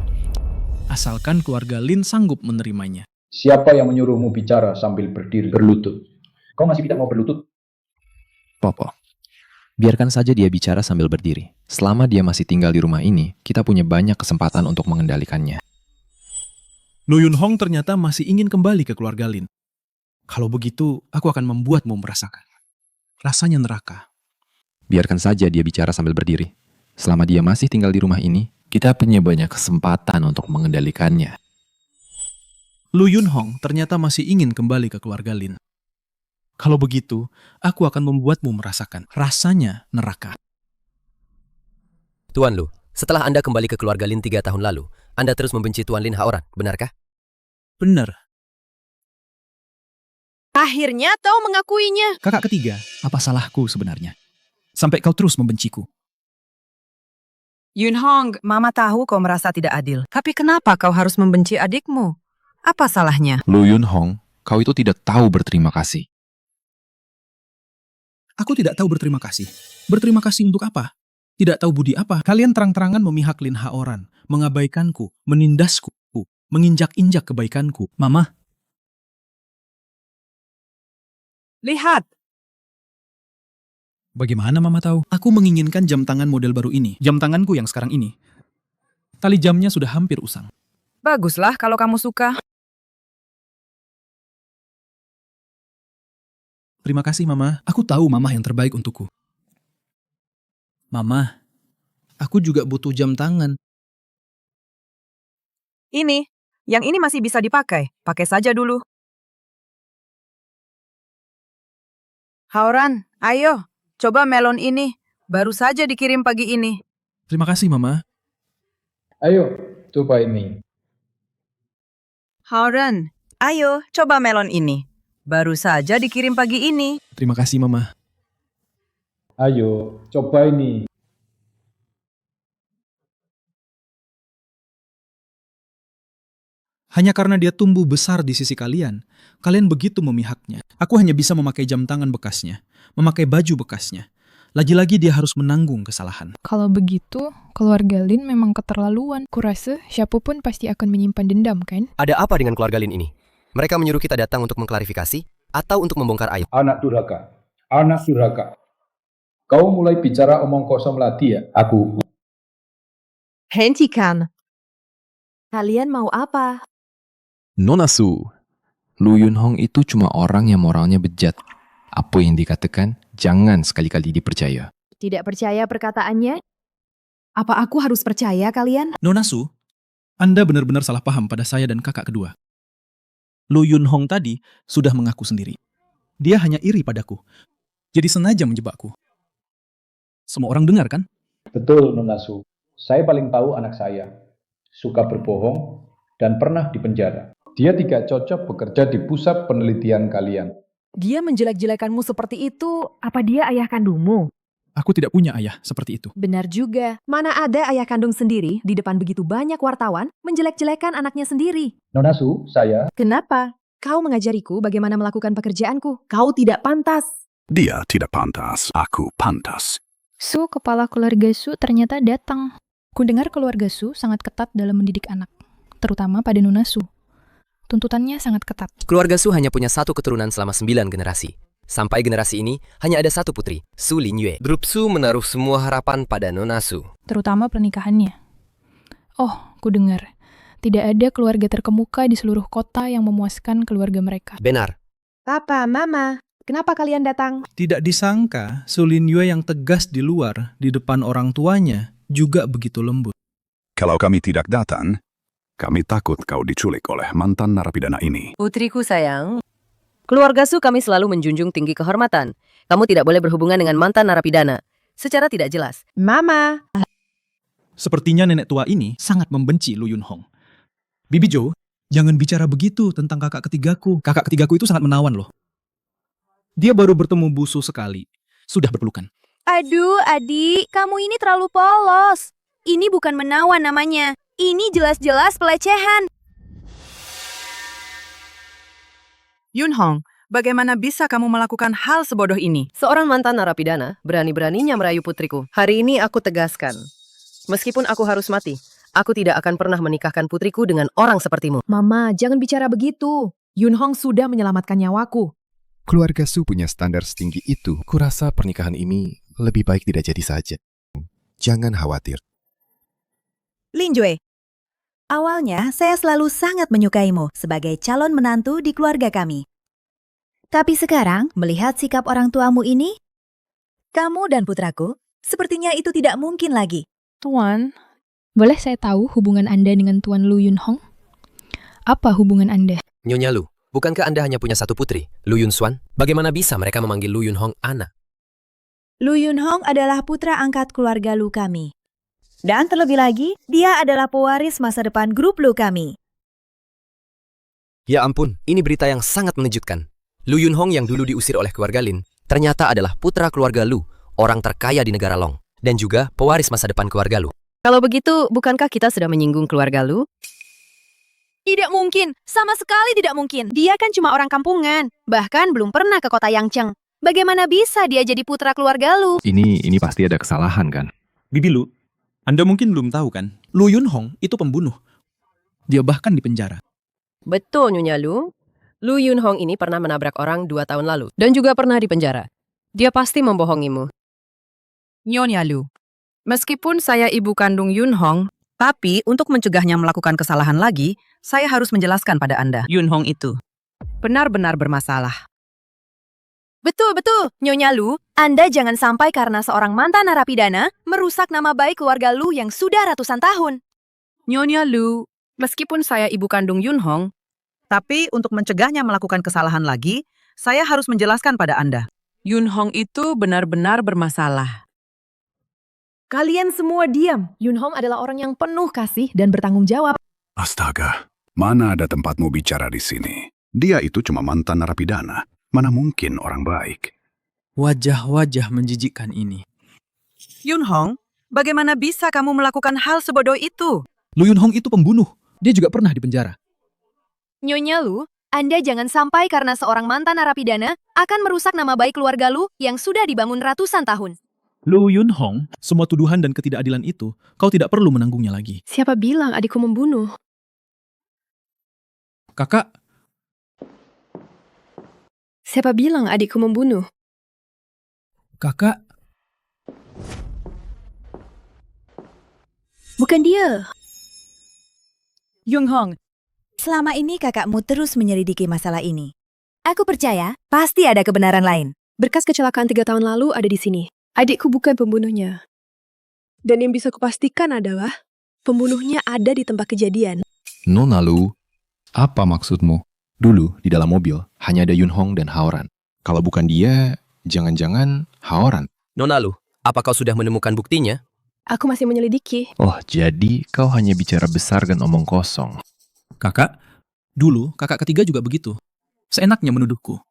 Asalkan keluarga Lin sanggup menerimanya. Siapa yang menyuruhmu bicara sambil berdiri berlutut? Kau masih tidak mau berlutut? Popo, biarkan saja dia bicara sambil berdiri. Selama dia masih tinggal di rumah ini, kita punya banyak kesempatan untuk mengendalikannya. Lu Yunhong ternyata masih ingin kembali ke keluarga Lin. Kalau begitu, aku akan membuatmu merasakan. Rasanya neraka. Biarkan saja dia bicara sambil berdiri. Selama dia masih tinggal di rumah ini, kita punya banyak kesempatan untuk mengendalikannya. Lu Yunhong ternyata masih ingin kembali ke keluarga Lin. Kalau begitu, aku akan membuatmu merasakan. Rasanya neraka. Tuan Lu, setelah Anda kembali ke keluarga Lin 3 tahun lalu, Anda terus membenci Tuan Lin Haoran, benarkah? Benar. Akhirnya kau mengakuinya. Kakak ketiga, apa salahku sebenarnya? Sampai kau terus membenciku. Yunhong, Mama tahu kau merasa tidak adil. Tapi kenapa kau harus membenci adikmu? Apa salahnya? Lu Yunhong, kau itu tidak tahu berterima kasih. Aku tidak tahu berterima kasih. Berterima kasih untuk apa? Tidak tahu budi apa? Kalian terang-terangan memihak Lin Haoran, mengabaikanku, menindasku, menginjak-injak kebaikanku. Mama. Lihat. Bagaimana Mama tahu? Aku menginginkan jam tangan model baru ini. Jam tanganku yang sekarang ini. Tali jamnya sudah hampir usang. Baguslah kalau kamu suka. Terima kasih, Mama. Aku tahu Mama yang terbaik untukku. Mama, aku juga butuh jam tangan. Yang ini masih bisa dipakai. Pakai saja dulu. Haoran, ayo, coba melon ini. Baru saja dikirim pagi ini. Terima kasih, Mama. Ayo, coba ini. Haoran, ayo, coba melon ini. Baru saja dikirim pagi ini. Terima kasih, Mama. Ayo, coba ini. Hanya karena dia tumbuh besar di sisi kalian, kalian begitu memihaknya. Aku hanya bisa memakai jam tangan bekasnya, memakai baju bekasnya. Lagi-lagi dia harus menanggung kesalahan. Kalau begitu, keluarga Lin memang keterlaluan. Kurasa siapapun pasti akan menyimpan dendam, kan? Ada apa dengan keluarga Lin ini? Mereka menyuruh kita datang untuk mengklarifikasi atau untuk membongkar aib. Anak durhaka. Anak durhaka. Kau mulai bicara omong kosong lagi ya, aku. Hentikan. Kalian mau apa? Nona Su, Lu Yunhong itu cuma orang yang moralnya bejat. Apa yang dikatakan, jangan sekali-kali dipercaya. Tidak percaya perkataannya? Apa aku harus percaya kalian? Nona Su, Anda benar-benar salah paham pada saya dan kakak kedua. Lu Yunhong tadi sudah mengaku sendiri. Dia hanya iri padaku. Jadi sengaja menjebakku. Semua orang dengar kan? Betul, Nona Su. Saya paling tahu anak saya. Suka berbohong dan pernah dipenjara. Dia tidak cocok bekerja di pusat penelitian kalian. Dia menjelek-jelekanmu seperti itu. Apa dia ayah kandungmu? Aku tidak punya ayah seperti itu. Benar juga. Mana ada ayah kandung sendiri di depan begitu banyak wartawan menjelek-jelekan anaknya sendiri. Nona Su, saya... Kenapa? Kau mengajariku bagaimana melakukan pekerjaanku. Kau tidak pantas. Dia tidak pantas, aku pantas. Su, kepala keluarga Su ternyata datang. Kudengar keluarga Su sangat ketat dalam mendidik anak, terutama pada Nona Su. Tuntutannya sangat ketat. Keluarga Su hanya punya satu keturunan selama 9 generasi. Sampai generasi ini, hanya ada satu putri, Su Linyue. Grup Su menaruh semua harapan pada Nona Su. Terutama pernikahannya. Oh, kudengar. Tidak ada keluarga terkemuka di seluruh kota yang memuaskan keluarga mereka. Benar. Papa, Mama, kenapa kalian datang? Tidak disangka, Su Linyue yang tegas di luar, di depan orang tuanya, juga begitu lembut. Kalau kami tidak datang, kami takut kau diculik oleh mantan narapidana ini. Putriku sayang, keluarga Su kami selalu menjunjung tinggi kehormatan. Kamu tidak boleh berhubungan dengan mantan narapidana secara tidak jelas. Mama. Sepertinya nenek tua ini sangat membenci Lu Yunhong. Bibi Jo, jangan bicara begitu tentang kakak ketigaku. Kakak ketigaku itu sangat menawan loh. Dia baru bertemu Busu sekali, sudah berpelukan. Aduh, adik, kamu ini terlalu polos. Ini bukan menawan namanya. Ini jelas-jelas pelecehan. Yunhong, bagaimana bisa kamu melakukan hal sebodoh ini? Seorang mantan narapidana berani-beraninya merayu putriku. Hari ini aku tegaskan, meskipun aku harus mati, aku tidak akan pernah menikahkan putriku dengan orang sepertimu. Mama, jangan bicara begitu. Yunhong sudah menyelamatkan nyawaku. Keluarga Su punya standar setinggi itu. Kurasa pernikahan ini lebih baik tidak jadi saja. Jangan khawatir. Linjue, awalnya saya selalu sangat menyukaimu sebagai calon menantu di keluarga kami. Tapi sekarang, melihat sikap orang tuamu ini, kamu dan putraku, sepertinya itu tidak mungkin lagi. Tuan, boleh saya tahu hubungan Anda dengan Tuan Lu Yunhong? Apa hubungan Anda? Nyonya Lu, bukankah Anda hanya punya satu putri, Lu Yunswan? Bagaimana bisa mereka memanggil Lu Yunhong Ana? Lu Yunhong adalah putra angkat keluarga Lu kami. Dan terlebih lagi, dia adalah pewaris masa depan grup Lu kami. Ya ampun, ini berita yang sangat mengejutkan. Lu Yunhong yang dulu diusir oleh keluarga Lin, ternyata adalah putra keluarga Lu, orang terkaya di negara Long, dan juga pewaris masa depan keluarga Lu. Kalau begitu, bukankah kita sudah menyinggung keluarga Lu? Tidak mungkin, sama sekali tidak mungkin. Dia kan cuma orang kampungan, bahkan belum pernah ke kota Yangcheng. Bagaimana bisa dia jadi putra keluarga Lu? Ini pasti ada kesalahan kan? Bibi Lu, Anda mungkin belum tahu kan? Lu Yunhong itu pembunuh. Dia bahkan dipenjara. Betul, Nyonya Lu. Lu Yunhong ini pernah menabrak orang 2 tahun lalu, dan juga pernah dipenjara. Dia pasti membohongimu. Nyonya Lu, meskipun saya ibu kandung Yunhong, tapi untuk mencegahnya melakukan kesalahan lagi, saya harus menjelaskan pada Anda. Yunhong itu benar-benar bermasalah. Betul, Nyonya Lu, Anda jangan sampai karena seorang mantan narapidana merusak nama baik keluarga Lu yang sudah ratusan tahun. Nyonya Lu, meskipun saya ibu kandung Yunhong, tapi untuk mencegahnya melakukan kesalahan lagi, saya harus menjelaskan pada Anda. Yunhong itu benar-benar bermasalah. Kalian semua diam. Yunhong adalah orang yang penuh kasih dan bertanggung jawab. Astaga, mana ada tempatmu bicara di sini? Dia itu cuma mantan narapidana. Mana mungkin orang baik? Wajah-wajah menjijikkan ini. Yunhong, bagaimana bisa kamu melakukan hal sebodoh itu? Lu Yunhong itu pembunuh. Dia juga pernah dipenjara. Nyonya Lu, Anda jangan sampai karena seorang mantan narapidana akan merusak nama baik keluarga Lu yang sudah dibangun ratusan tahun. Lu Yunhong, semua tuduhan dan ketidakadilan itu, kau tidak perlu menanggungnya lagi. Siapa bilang adikku membunuh? Kakak. Siapa bilang adikku membunuh? Kakak. Bukan dia. Yunhong, selama ini kakakmu terus menyelidiki masalah ini. Aku percaya pasti ada kebenaran lain. Berkas kecelakaan 3 tahun lalu ada di sini. Adikku bukan pembunuhnya. Dan yang bisa kupastikan adalah pembunuhnya ada di tempat kejadian. Nona Lu, apa maksudmu? Dulu, di dalam mobil, hanya ada Yunhong dan Haoran. Kalau bukan dia, jangan-jangan Haoran. Nona Lu, apa kau sudah menemukan buktinya? Aku masih menyelidiki. Oh, jadi kau hanya bicara besar dan omong kosong. Kakak, dulu kakak ketiga juga begitu. Seenaknya menuduhku.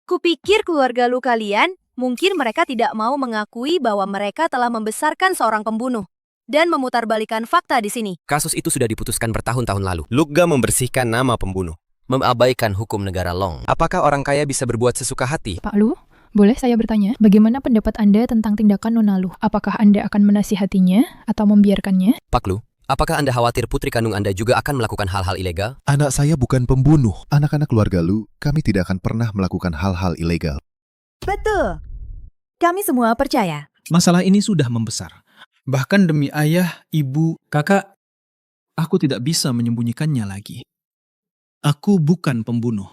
Kupikir keluarga Lu kalian, mungkin mereka tidak mau mengakui bahwa mereka telah membesarkan seorang pembunuh dan memutarbalikkan fakta di sini. Kasus itu sudah diputuskan bertahun-tahun lalu. Lugga membersihkan nama pembunuh. mengabaikan hukum negara Long. Apakah orang kaya bisa berbuat sesuka hati? Pak Lu, boleh saya bertanya, bagaimana pendapat Anda tentang tindakan Nona Lu? Apakah Anda akan menasihatinya atau membiarkannya? Pak Lu, apakah Anda khawatir putri kandung Anda juga akan melakukan hal-hal ilegal? Anak saya bukan pembunuh. Anak-anak keluarga Lu, kami tidak akan pernah melakukan hal-hal ilegal. Betul. Kami semua percaya. Masalah ini sudah membesar. Bahkan demi ayah, ibu, kakak, aku tidak bisa menyembunyikannya lagi. Aku bukan pembunuh.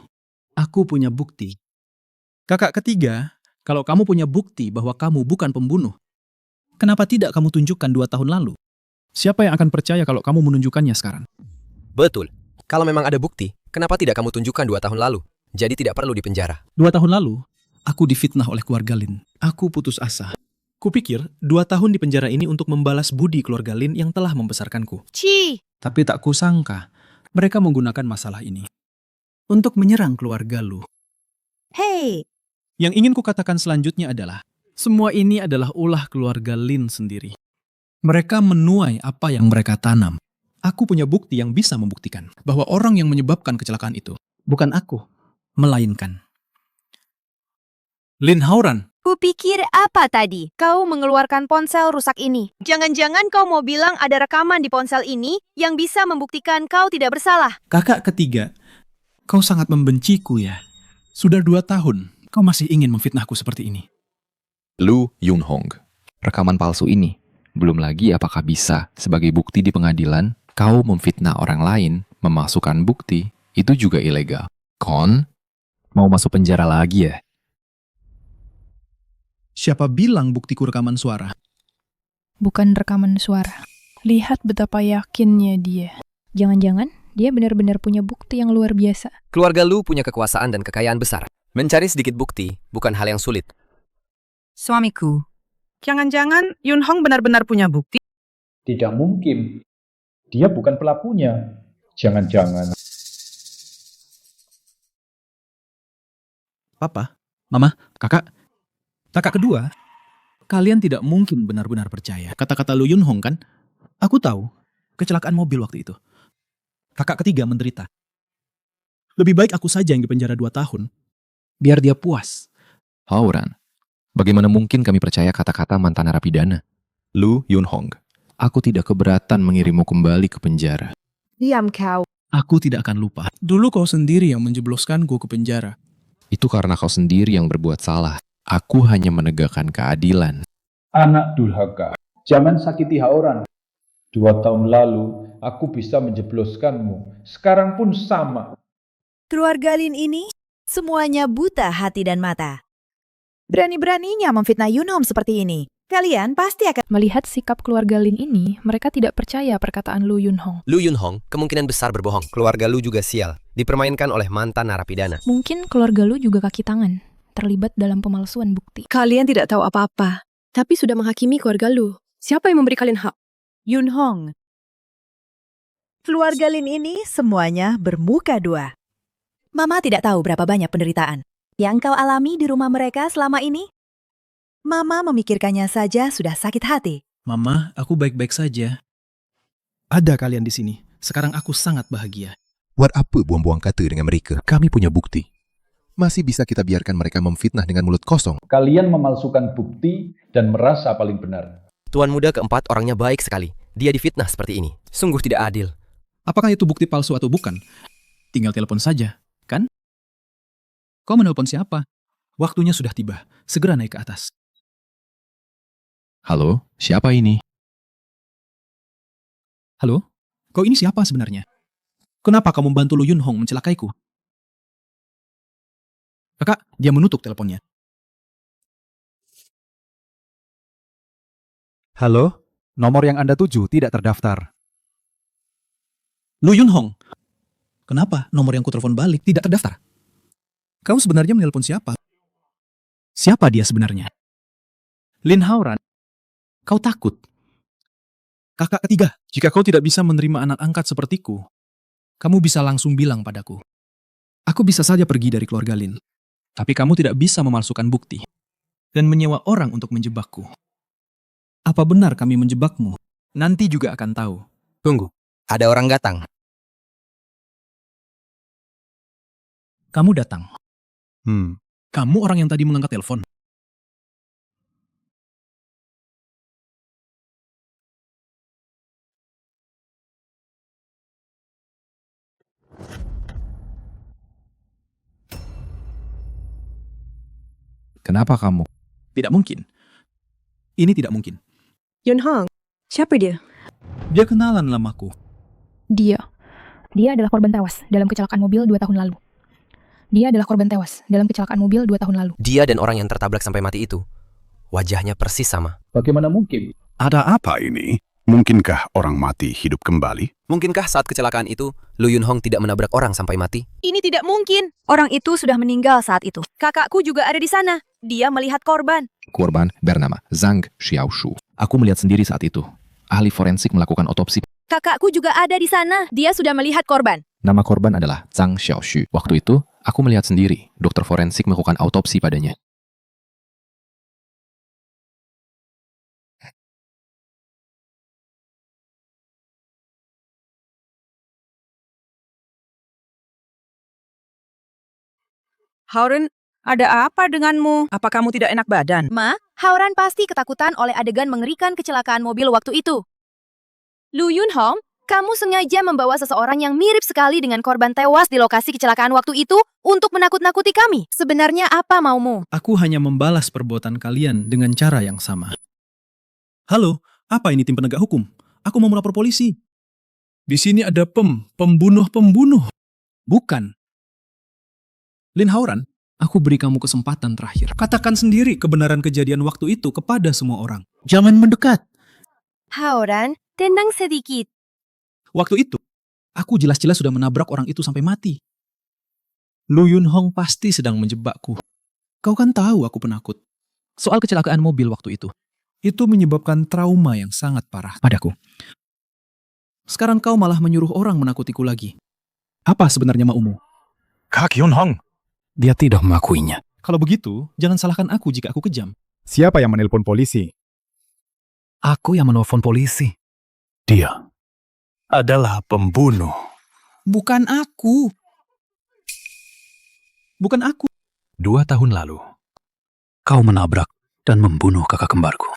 Aku punya bukti. Kakak ketiga, kalau kamu punya bukti bahwa kamu bukan pembunuh, kenapa tidak kamu tunjukkan 2 tahun lalu? Siapa yang akan percaya kalau kamu menunjukkannya sekarang? Betul. Kalau memang ada bukti, kenapa tidak kamu tunjukkan 2 tahun lalu? Jadi tidak perlu dipenjara. 2 tahun lalu, aku difitnah oleh keluarga Lin. Aku putus asa. Kupikir 2 tahun di penjara ini untuk membalas budi keluarga Lin yang telah membesarkanku. Tapi tak kusangka, mereka menggunakan masalah ini untuk menyerang keluarga Lu. Hei, Yang ingin kukatakan selanjutnya adalah, semua ini adalah ulah keluarga Lin sendiri. Mereka menuai apa yang mereka tanam. Aku punya bukti yang bisa membuktikan bahwa orang yang menyebabkan kecelakaan itu bukan aku, melainkan Lin Hauran. Kupikir apa tadi? Kau mengeluarkan ponsel rusak ini. Jangan-jangan kau mau bilang ada rekaman di ponsel ini yang bisa membuktikan kau tidak bersalah. Kakak ketiga, kau sangat membenciku ya. Sudah 2 tahun, kau masih ingin memfitnahku seperti ini. Lu Yun-hong, rekaman palsu ini, belum lagi apakah bisa sebagai bukti di pengadilan, kau memfitnah orang lain, memasukkan bukti, itu juga ilegal. Kon, mau masuk penjara lagi ya? Siapa bilang buktiku rekaman suara? Bukan rekaman suara. Lihat betapa yakinnya dia. Jangan-jangan dia benar-benar punya bukti yang luar biasa. Keluarga Lu punya kekuasaan dan kekayaan besar. Mencari sedikit bukti bukan hal yang sulit. Suamiku, jangan-jangan Yun Hong benar-benar punya bukti? Tidak mungkin. Dia bukan pelakunya. Jangan-jangan. Papa, Mama, Kakak. Kakak kedua, kalian tidak mungkin benar-benar percaya kata-kata Lu Yun-hong kan? Aku tahu, kecelakaan mobil waktu itu. Kakak ketiga menderita. Lebih baik aku saja yang dipenjara 2 tahun, biar dia puas. Hauran, bagaimana mungkin kami percaya kata-kata mantan narapidana? Lu Yun-hong, aku tidak keberatan mengirimmu kembali ke penjara. Diam kau. Aku tidak akan lupa. Dulu kau sendiri yang menjebloskanku ke penjara. Itu karena kau sendiri yang berbuat salah. Aku hanya menegakkan keadilan. Anak durhaka. Jangan sakiti Hauran. 2 tahun lalu, aku bisa menjebloskanmu. Sekarang pun sama. Keluarga Lin ini semuanya buta hati dan mata. Berani-beraninya memfitnah Yun-hong seperti ini. Kalian pasti akan Melihat sikap keluarga Lin ini, mereka tidak percaya perkataan Lu Yun-hong. Lu Yun-hong kemungkinan besar berbohong. Keluarga Lu juga sial. Dipermainkan oleh mantan narapidana. Mungkin keluarga Lu juga kaki tangan, terlibat dalam pemalsuan bukti. Kalian tidak tahu apa-apa, tapi sudah menghakimi keluarga Lu. Siapa yang memberi kalian hak? Yun-hong. Keluarga Lin ini semuanya bermuka 2. Mama tidak tahu berapa banyak penderitaan yang kau alami di rumah mereka selama ini. Mama memikirkannya saja sudah sakit hati. Mama, aku baik-baik saja. Ada kalian di sini. Sekarang aku sangat bahagia. Buat apa buang-buang kata dengan mereka? Kami punya bukti. Masih bisa kita biarkan mereka memfitnah dengan mulut kosong. Kalian memalsukan bukti dan merasa paling benar. Tuan muda keempat orangnya baik sekali. Dia difitnah seperti ini. Sungguh tidak adil. Apakah itu bukti palsu atau bukan? Tinggal telepon saja, kan? Kau menelpon siapa? Waktunya sudah tiba. Segera naik ke atas. Halo, siapa ini? Halo? Kau ini siapa sebenarnya? Kenapa kau membantu Lu Yun-hong mencelakaiku? Kakak, dia menutup teleponnya. Halo, nomor yang Anda tuju tidak terdaftar. Lu Yun-hong, kenapa nomor yang kutelepon balik tidak terdaftar? Kau sebenarnya menelpon siapa? Siapa dia sebenarnya? Lin Hauran, kau takut? Kakak ketiga, jika kau tidak bisa menerima anak angkat sepertiku, kamu bisa langsung bilang padaku. Aku bisa saja pergi dari keluarga Lin. Tapi kamu tidak bisa memalsukan bukti dan menyewa orang untuk menjebakku. Apa benar kami menjebakmu? Nanti juga akan tahu. Tunggu, ada orang datang. Kamu datang. Kamu orang yang tadi mengangkat telepon. Kenapa kamu? Tidak mungkin. Ini tidak mungkin. Yunhong, siapa dia? Dia kenalan lamaku. Dia adalah korban tewas dalam kecelakaan mobil 2 tahun lalu. Dia dan orang yang tertabrak sampai mati itu, wajahnya persis sama. Bagaimana mungkin? Ada apa ini? Mungkinkah orang mati hidup kembali? Mungkinkah saat kecelakaan itu, Lu Yunhong tidak menabrak orang sampai mati? Ini tidak mungkin. Orang itu sudah meninggal saat itu. Kakakku juga ada di sana. Dia melihat korban. Korban bernama Zhang Xiaoshu. Aku melihat sendiri saat itu. Ahli forensik melakukan otopsi. Kakakku juga ada di sana. Dia sudah melihat korban. Nama korban adalah Zhang Xiaoshu. Waktu itu, aku melihat sendiri. Dokter forensik melakukan autopsi padanya. Hauran, ada apa denganmu? Apa kamu tidak enak badan? Ma, Hauran pasti ketakutan oleh adegan mengerikan kecelakaan mobil waktu itu. Lu Yunhong, kamu sengaja membawa seseorang yang mirip sekali dengan korban tewas di lokasi kecelakaan waktu itu untuk menakut-nakuti kami. Sebenarnya apa maumu? Aku hanya membalas perbuatan kalian dengan cara yang sama. Halo, apa ini tim penegak hukum? Aku mau melapor polisi. Di sini ada pembunuh. Bukan. Lin Hauran, aku beri kamu kesempatan terakhir. Katakan sendiri kebenaran kejadian waktu itu kepada semua orang. Jangan mendekat. Hauran, tenang sedikit. Waktu itu, aku jelas-jelas sudah menabrak orang itu sampai mati. Lu Yunhong pasti sedang menjebakku. Kau kan tahu aku penakut. Soal kecelakaan mobil waktu itu. Itu menyebabkan trauma yang sangat parah padaku. Sekarang kau malah menyuruh orang menakutiku lagi. Apa sebenarnya maumu? Kak Yunhong. Dia tidak mengakuinya. Kalau begitu, jangan salahkan aku jika aku kejam. Siapa yang menelpon polisi? Aku yang menelpon polisi. Dia adalah pembunuh. Bukan aku. 2 tahun lalu, kau menabrak dan membunuh kakak kembarku.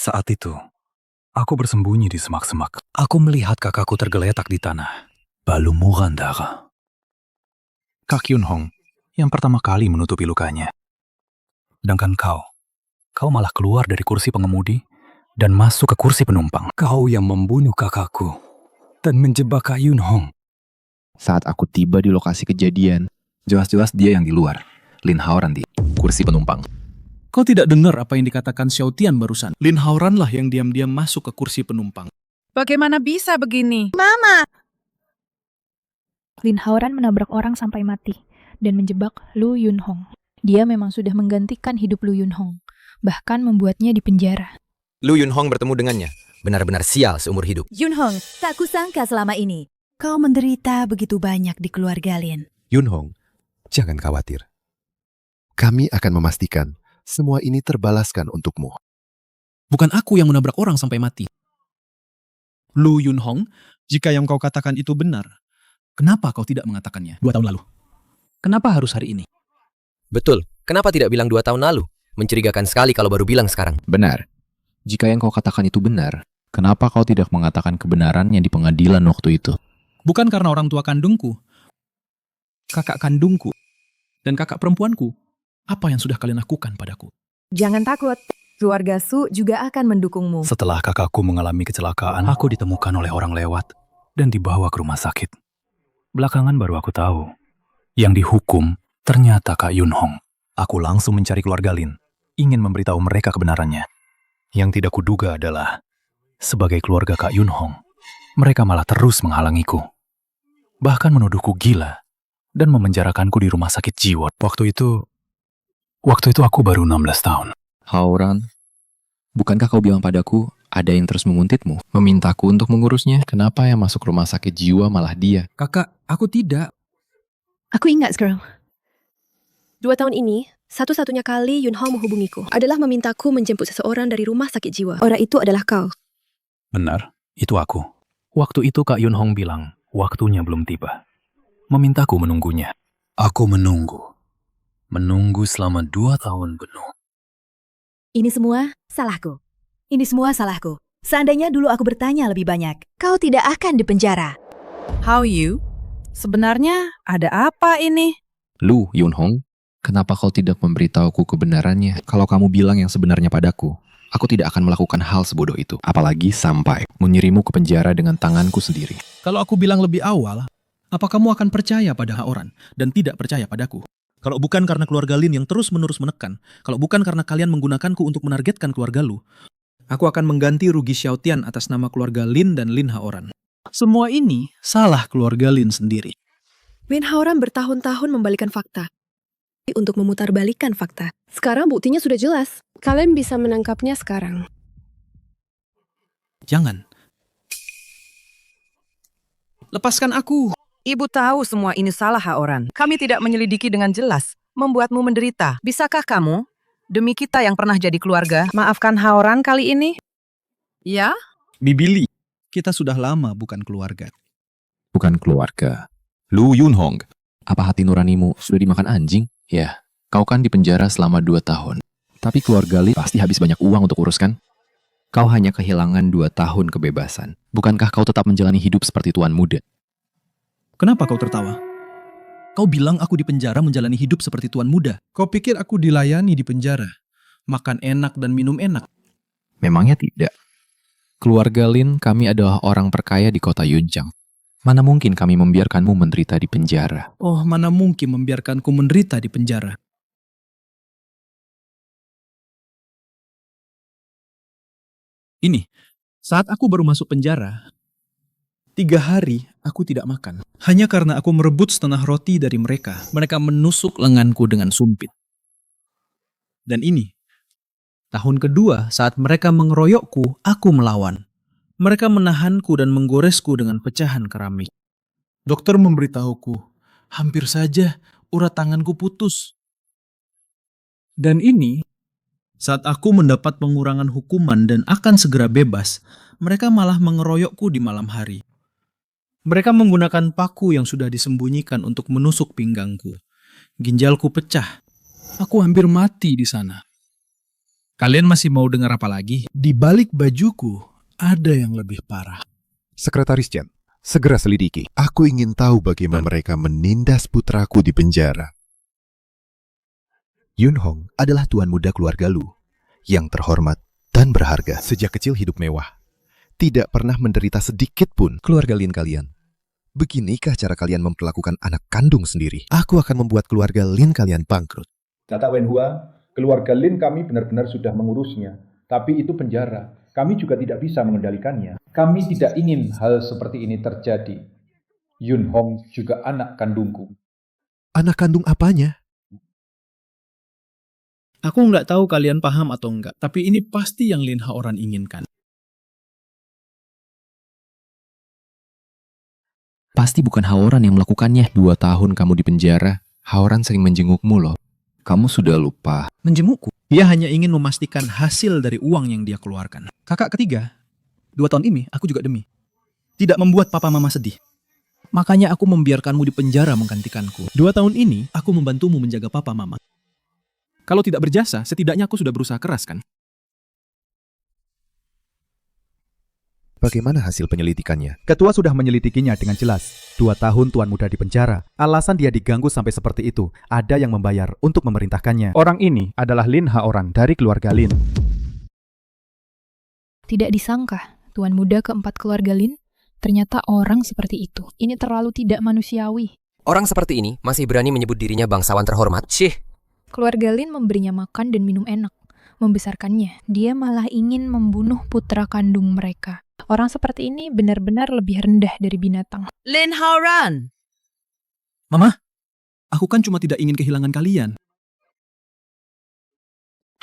Saat itu, aku bersembunyi di semak-semak. Aku melihat kakakku tergeletak di tanah, berlumuran darah. Kak Yunhong yang pertama kali menutupi lukanya. Sedangkan kau malah keluar dari kursi pengemudi dan masuk ke kursi penumpang. Kau yang membunuh kakakku dan menjebak Kak Yunhong. Saat aku tiba di lokasi kejadian, jelas-jelas dia yang di luar. Lin Hauran di kursi penumpang. Kau tidak dengar apa yang dikatakan Xiao Tian barusan. Lin Hauran lah yang diam-diam masuk ke kursi penumpang. Bagaimana bisa begini? Mama! Lin Hauran menabrak orang sampai mati dan menjebak Lu Yunhong. Dia memang sudah menggantikan hidup Lu Yunhong, bahkan membuatnya dipenjara. Lu Yunhong bertemu dengannya. Benar-benar sial seumur hidup. Yunhong, tak kusangka selama ini kau menderita begitu banyak di keluarga Lin. Yunhong, jangan khawatir. Kami akan memastikan semua ini terbalaskan untukmu. Bukan aku yang menabrak orang sampai mati. Lu Yunhong, jika yang kau katakan itu benar, kenapa kau tidak mengatakannya 2 tahun lalu? Kenapa harus hari ini? Betul, kenapa tidak bilang 2 tahun lalu? Mencurigakan sekali kalau baru bilang sekarang. Benar. Jika yang kau katakan itu benar, kenapa kau tidak mengatakan kebenarannya di pengadilan waktu itu? Bukan karena orang tua kandungku, kakak kandungku, dan kakak perempuanku. Apa yang sudah kalian lakukan padaku? Jangan takut, keluarga Su juga akan mendukungmu. Setelah kakakku mengalami kecelakaan, aku ditemukan oleh orang lewat dan dibawa ke rumah sakit. Belakangan baru aku tahu, yang dihukum ternyata Kak Yunhong. Aku langsung mencari keluarga Lin, ingin memberitahu mereka kebenarannya. Yang tidak kuduga adalah, sebagai keluarga Kak Yunhong, mereka malah terus menghalangiku. Bahkan menuduhku gila dan memenjarakanku di rumah sakit jiwa. Waktu itu aku baru 16 tahun. Hauran, bukankah kau bilang padaku ada yang terus menguntitmu, memintaku untuk mengurusnya? Kenapa yang masuk rumah sakit jiwa malah dia? Kakak, aku tidak. Aku ingat sekarang. 2 tahun ini, satu-satunya kali Yun Hong menghubungiku adalah memintaku menjemput seseorang dari rumah sakit jiwa. Orang itu adalah kau. Benar, itu aku. Waktu itu Kak Yun Hong bilang, waktunya belum tiba. Memintaku menunggunya. Aku menunggu. Menunggu selama 2 tahun penuh. Ini semua salahku. Ini semua salahku. Seandainya dulu aku bertanya lebih banyak, kau tidak akan dipenjara. How you? Sebenarnya ada apa ini? Lu, Yun Hong, kenapa kau tidak memberitahuku kebenarannya? Kalau kamu bilang yang sebenarnya padaku, aku tidak akan melakukan hal sebodoh itu. Apalagi sampai menyirimu ke penjara dengan tanganku sendiri. Kalau aku bilang lebih awal, apa kamu akan percaya pada Haoran dan tidak percaya padaku? Kalau bukan karena keluarga Lin yang terus-menerus menekan, kalau bukan karena kalian menggunakanku untuk menargetkan keluarga Lu, aku akan mengganti rugi Xiaotian atas nama keluarga Lin dan Lin Haoran. Semua ini salah keluarga Lin sendiri. Lin Haoran bertahun-tahun membalikan fakta. Untuk memutarbalikkan fakta. Sekarang buktinya sudah jelas. Kalian bisa menangkapnya sekarang. Jangan. Lepaskan aku. Ibu tahu semua ini salah Haoran. Kami tidak menyelidiki dengan jelas, membuatmu menderita. Bisakah kamu, demi kita yang pernah jadi keluarga, maafkan Haoran kali ini? Ya? Bibili, kita sudah lama bukan keluarga. Bukan keluarga. Lu Yun Hong, apa hati nuranimu sudah dimakan anjing? Ya, kau kan di penjara selama 2 tahun. Tapi keluarga Lin pasti habis banyak uang untuk uruskan. Kau hanya kehilangan 2 tahun kebebasan. Bukankah kau tetap menjalani hidup seperti tuan muda? Kenapa kau tertawa? Kau bilang aku di penjara menjalani hidup seperti tuan muda. Kau pikir aku dilayani di penjara? Makan enak dan minum enak? Memangnya tidak. Keluarga Lin, kami adalah orang terkaya di kota Yunchang. Mana mungkin kami membiarkanmu menderita di penjara? Oh, mana mungkin membiarkanku menderita di penjara? Ini, saat aku baru masuk penjara, 3 hari aku tidak makan. Hanya karena aku merebut setengah roti dari mereka. Mereka menusuk lenganku dengan sumpit. Dan ini, tahun kedua saat mereka mengeroyokku, aku melawan. Mereka menahanku dan menggoresku dengan pecahan keramik. Dokter memberitahuku, hampir saja urat tanganku putus. Dan ini, saat aku mendapat pengurangan hukuman dan akan segera bebas, mereka malah mengeroyokku di malam hari. Mereka menggunakan paku yang sudah disembunyikan untuk menusuk pinggangku. Ginjalku pecah. Aku hampir mati di sana. Kalian masih mau dengar apa lagi? Di balik bajuku, ada yang lebih parah. Sekretaris Chen, segera selidiki. Aku ingin tahu bagaimana mereka menindas putraku di penjara. Yun Hong adalah tuan muda keluarga Lu, yang terhormat dan berharga. Sejak kecil hidup mewah. Tidak pernah menderita sedikit pun. Keluarga Lin kalian. Beginikah cara kalian memperlakukan anak kandung sendiri? Aku akan membuat keluarga Lin kalian bangkrut. Kata Wenhua, keluarga Lin kami benar-benar sudah mengurusnya. Tapi itu penjara. Kami juga tidak bisa mengendalikannya. Kami tidak ingin hal seperti ini terjadi. Yun Hong juga anak kandungku. Anak kandung apanya? Aku nggak tahu kalian paham atau enggak, tapi ini pasti yang Lin Haoran inginkan. Pasti bukan Haoran yang melakukannya. 2 tahun kamu di penjara, Haoran sering menjengukmu loh. Kamu sudah lupa. Menjengukku? Dia hanya ingin memastikan hasil dari uang yang dia keluarkan. Kakak ketiga, 2 tahun ini aku juga demi. Tidak membuat papa mama sedih. Makanya aku membiarkanmu di penjara menggantikanku. 2 tahun ini aku membantumu menjaga papa mama. Kalau tidak berjasa, setidaknya aku sudah berusaha keras kan? Bagaimana hasil penyelidikannya? Ketua sudah menyelidikinya dengan jelas. 2 tahun tuan muda di penjara. Alasan dia diganggu sampai seperti itu. Ada yang membayar untuk memerintahkannya. Orang ini adalah Lin Haoran dari keluarga Lin. Tidak disangka, tuan muda keempat keluarga Lin ternyata orang seperti itu. Ini terlalu tidak manusiawi. Orang seperti ini masih berani menyebut dirinya bangsawan terhormat? Syih! Keluarga Lin memberinya makan dan minum enak. Membesarkannya, dia malah ingin membunuh putra kandung mereka. Orang seperti ini benar-benar lebih rendah dari binatang. Lin Haoran! Mama, aku kan cuma tidak ingin kehilangan kalian.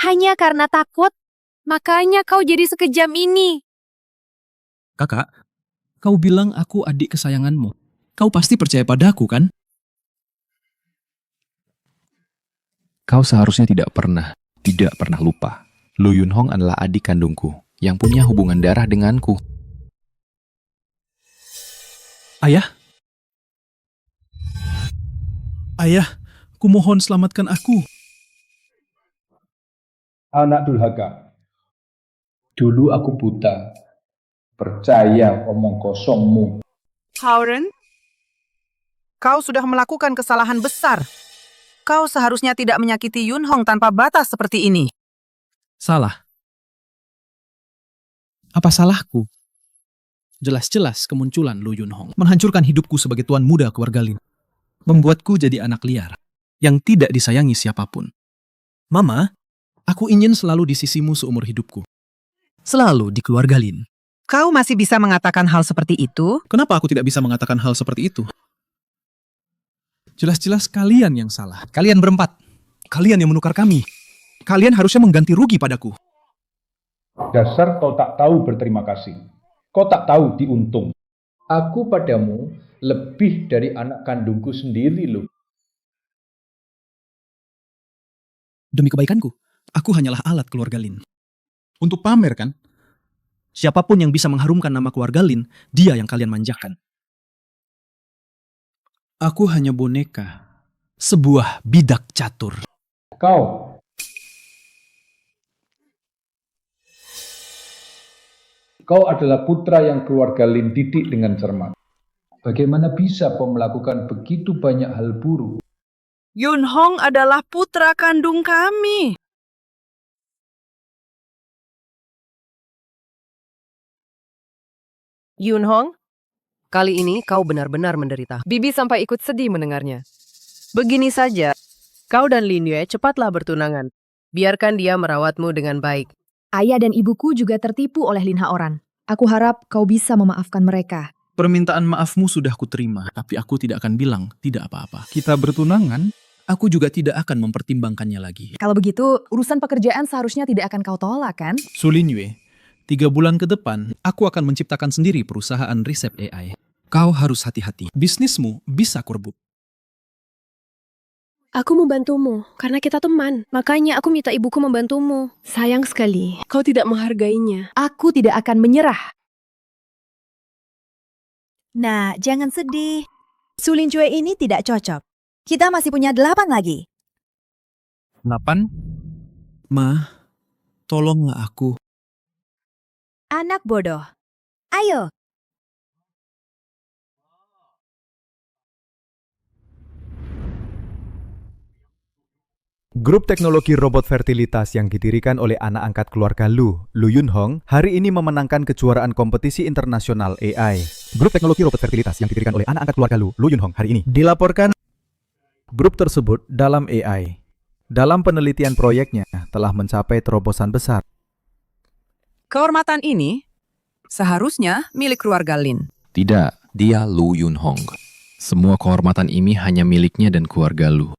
Hanya karena takut, makanya kau jadi sekejam ini. Kakak, kau bilang aku adik kesayanganmu. Kau pasti percaya padaku kan? Kau seharusnya tidak pernah lupa. Lu Yunhong adalah adik kandungku yang punya hubungan darah denganku. Ayah? Ayah, kumohon selamatkan aku. Anak durhaka, dulu aku buta, percaya omong kosongmu. Hauren, kau sudah melakukan kesalahan besar. Kau seharusnya tidak menyakiti Yunhong tanpa batas seperti ini. Salah. Apa salahku? Jelas-jelas kemunculan Lu Yunhong menghancurkan hidupku sebagai tuan muda keluarga Lin. Membuatku jadi anak liar yang tidak disayangi siapapun. Mama, aku ingin selalu di sisimu seumur hidupku. Selalu di keluarga Lin. Kau masih bisa mengatakan hal seperti itu? Kenapa aku tidak bisa mengatakan hal seperti itu? Jelas-jelas kalian yang salah. Kalian berempat. Kalian yang menukar kami. Kalian harusnya mengganti rugi padaku. Dasar kau tak tahu berterima kasih. Kau tak tahu diuntung. Aku padamu lebih dari anak kandungku sendiri loh. Demi kebaikanku, aku hanyalah alat keluarga Lin. Untuk pamer kan? Siapapun yang bisa mengharumkan nama keluarga Lin, dia yang kalian manjakan. Aku hanya boneka. Sebuah bidak catur. Kau adalah putra yang keluarga Lin didik dengan cermat. Bagaimana bisa kau melakukan begitu banyak hal buruk? Yunhong adalah putra kandung kami. Yunhong, kali ini kau benar-benar menderita. Bibi sampai ikut sedih mendengarnya. Begini saja, kau dan Lin Yue cepatlah bertunangan. Biarkan dia merawatmu dengan baik. Ayah dan ibuku juga tertipu oleh Lin Haoran. Aku harap kau bisa memaafkan mereka. Permintaan maafmu sudah kuterima, tapi aku tidak akan bilang tidak apa-apa. Kita bertunangan, aku juga tidak akan mempertimbangkannya lagi. Kalau begitu, urusan pekerjaan seharusnya tidak akan kau tolak, kan? Su Lin Yue, 3 bulan ke depan, aku akan menciptakan sendiri perusahaan riset AI. Kau harus hati-hati. Bisnismu bisa korup. Aku membantumu, karena kita teman. Makanya aku minta ibuku membantumu. Sayang sekali, kau tidak menghargainya. Aku tidak akan menyerah. Nah, jangan sedih. Su Lin Cue ini tidak cocok. Kita masih punya 8 lagi. 8? Ma, tolonglah aku. Anak bodoh. Ayo. Grup teknologi robot fertilitas yang didirikan oleh anak angkat keluarga Lu Yunhong, hari ini memenangkan kejuaraan kompetisi internasional AI. Grup teknologi robot fertilitas yang didirikan oleh anak angkat keluarga Lu Yunhong hari ini dilaporkan grup tersebut dalam AI. Dalam penelitian proyeknya telah mencapai terobosan besar. Kehormatan ini seharusnya milik keluarga Lin. Tidak, dia Lu Yunhong. Semua kehormatan ini hanya miliknya dan keluarga Lu.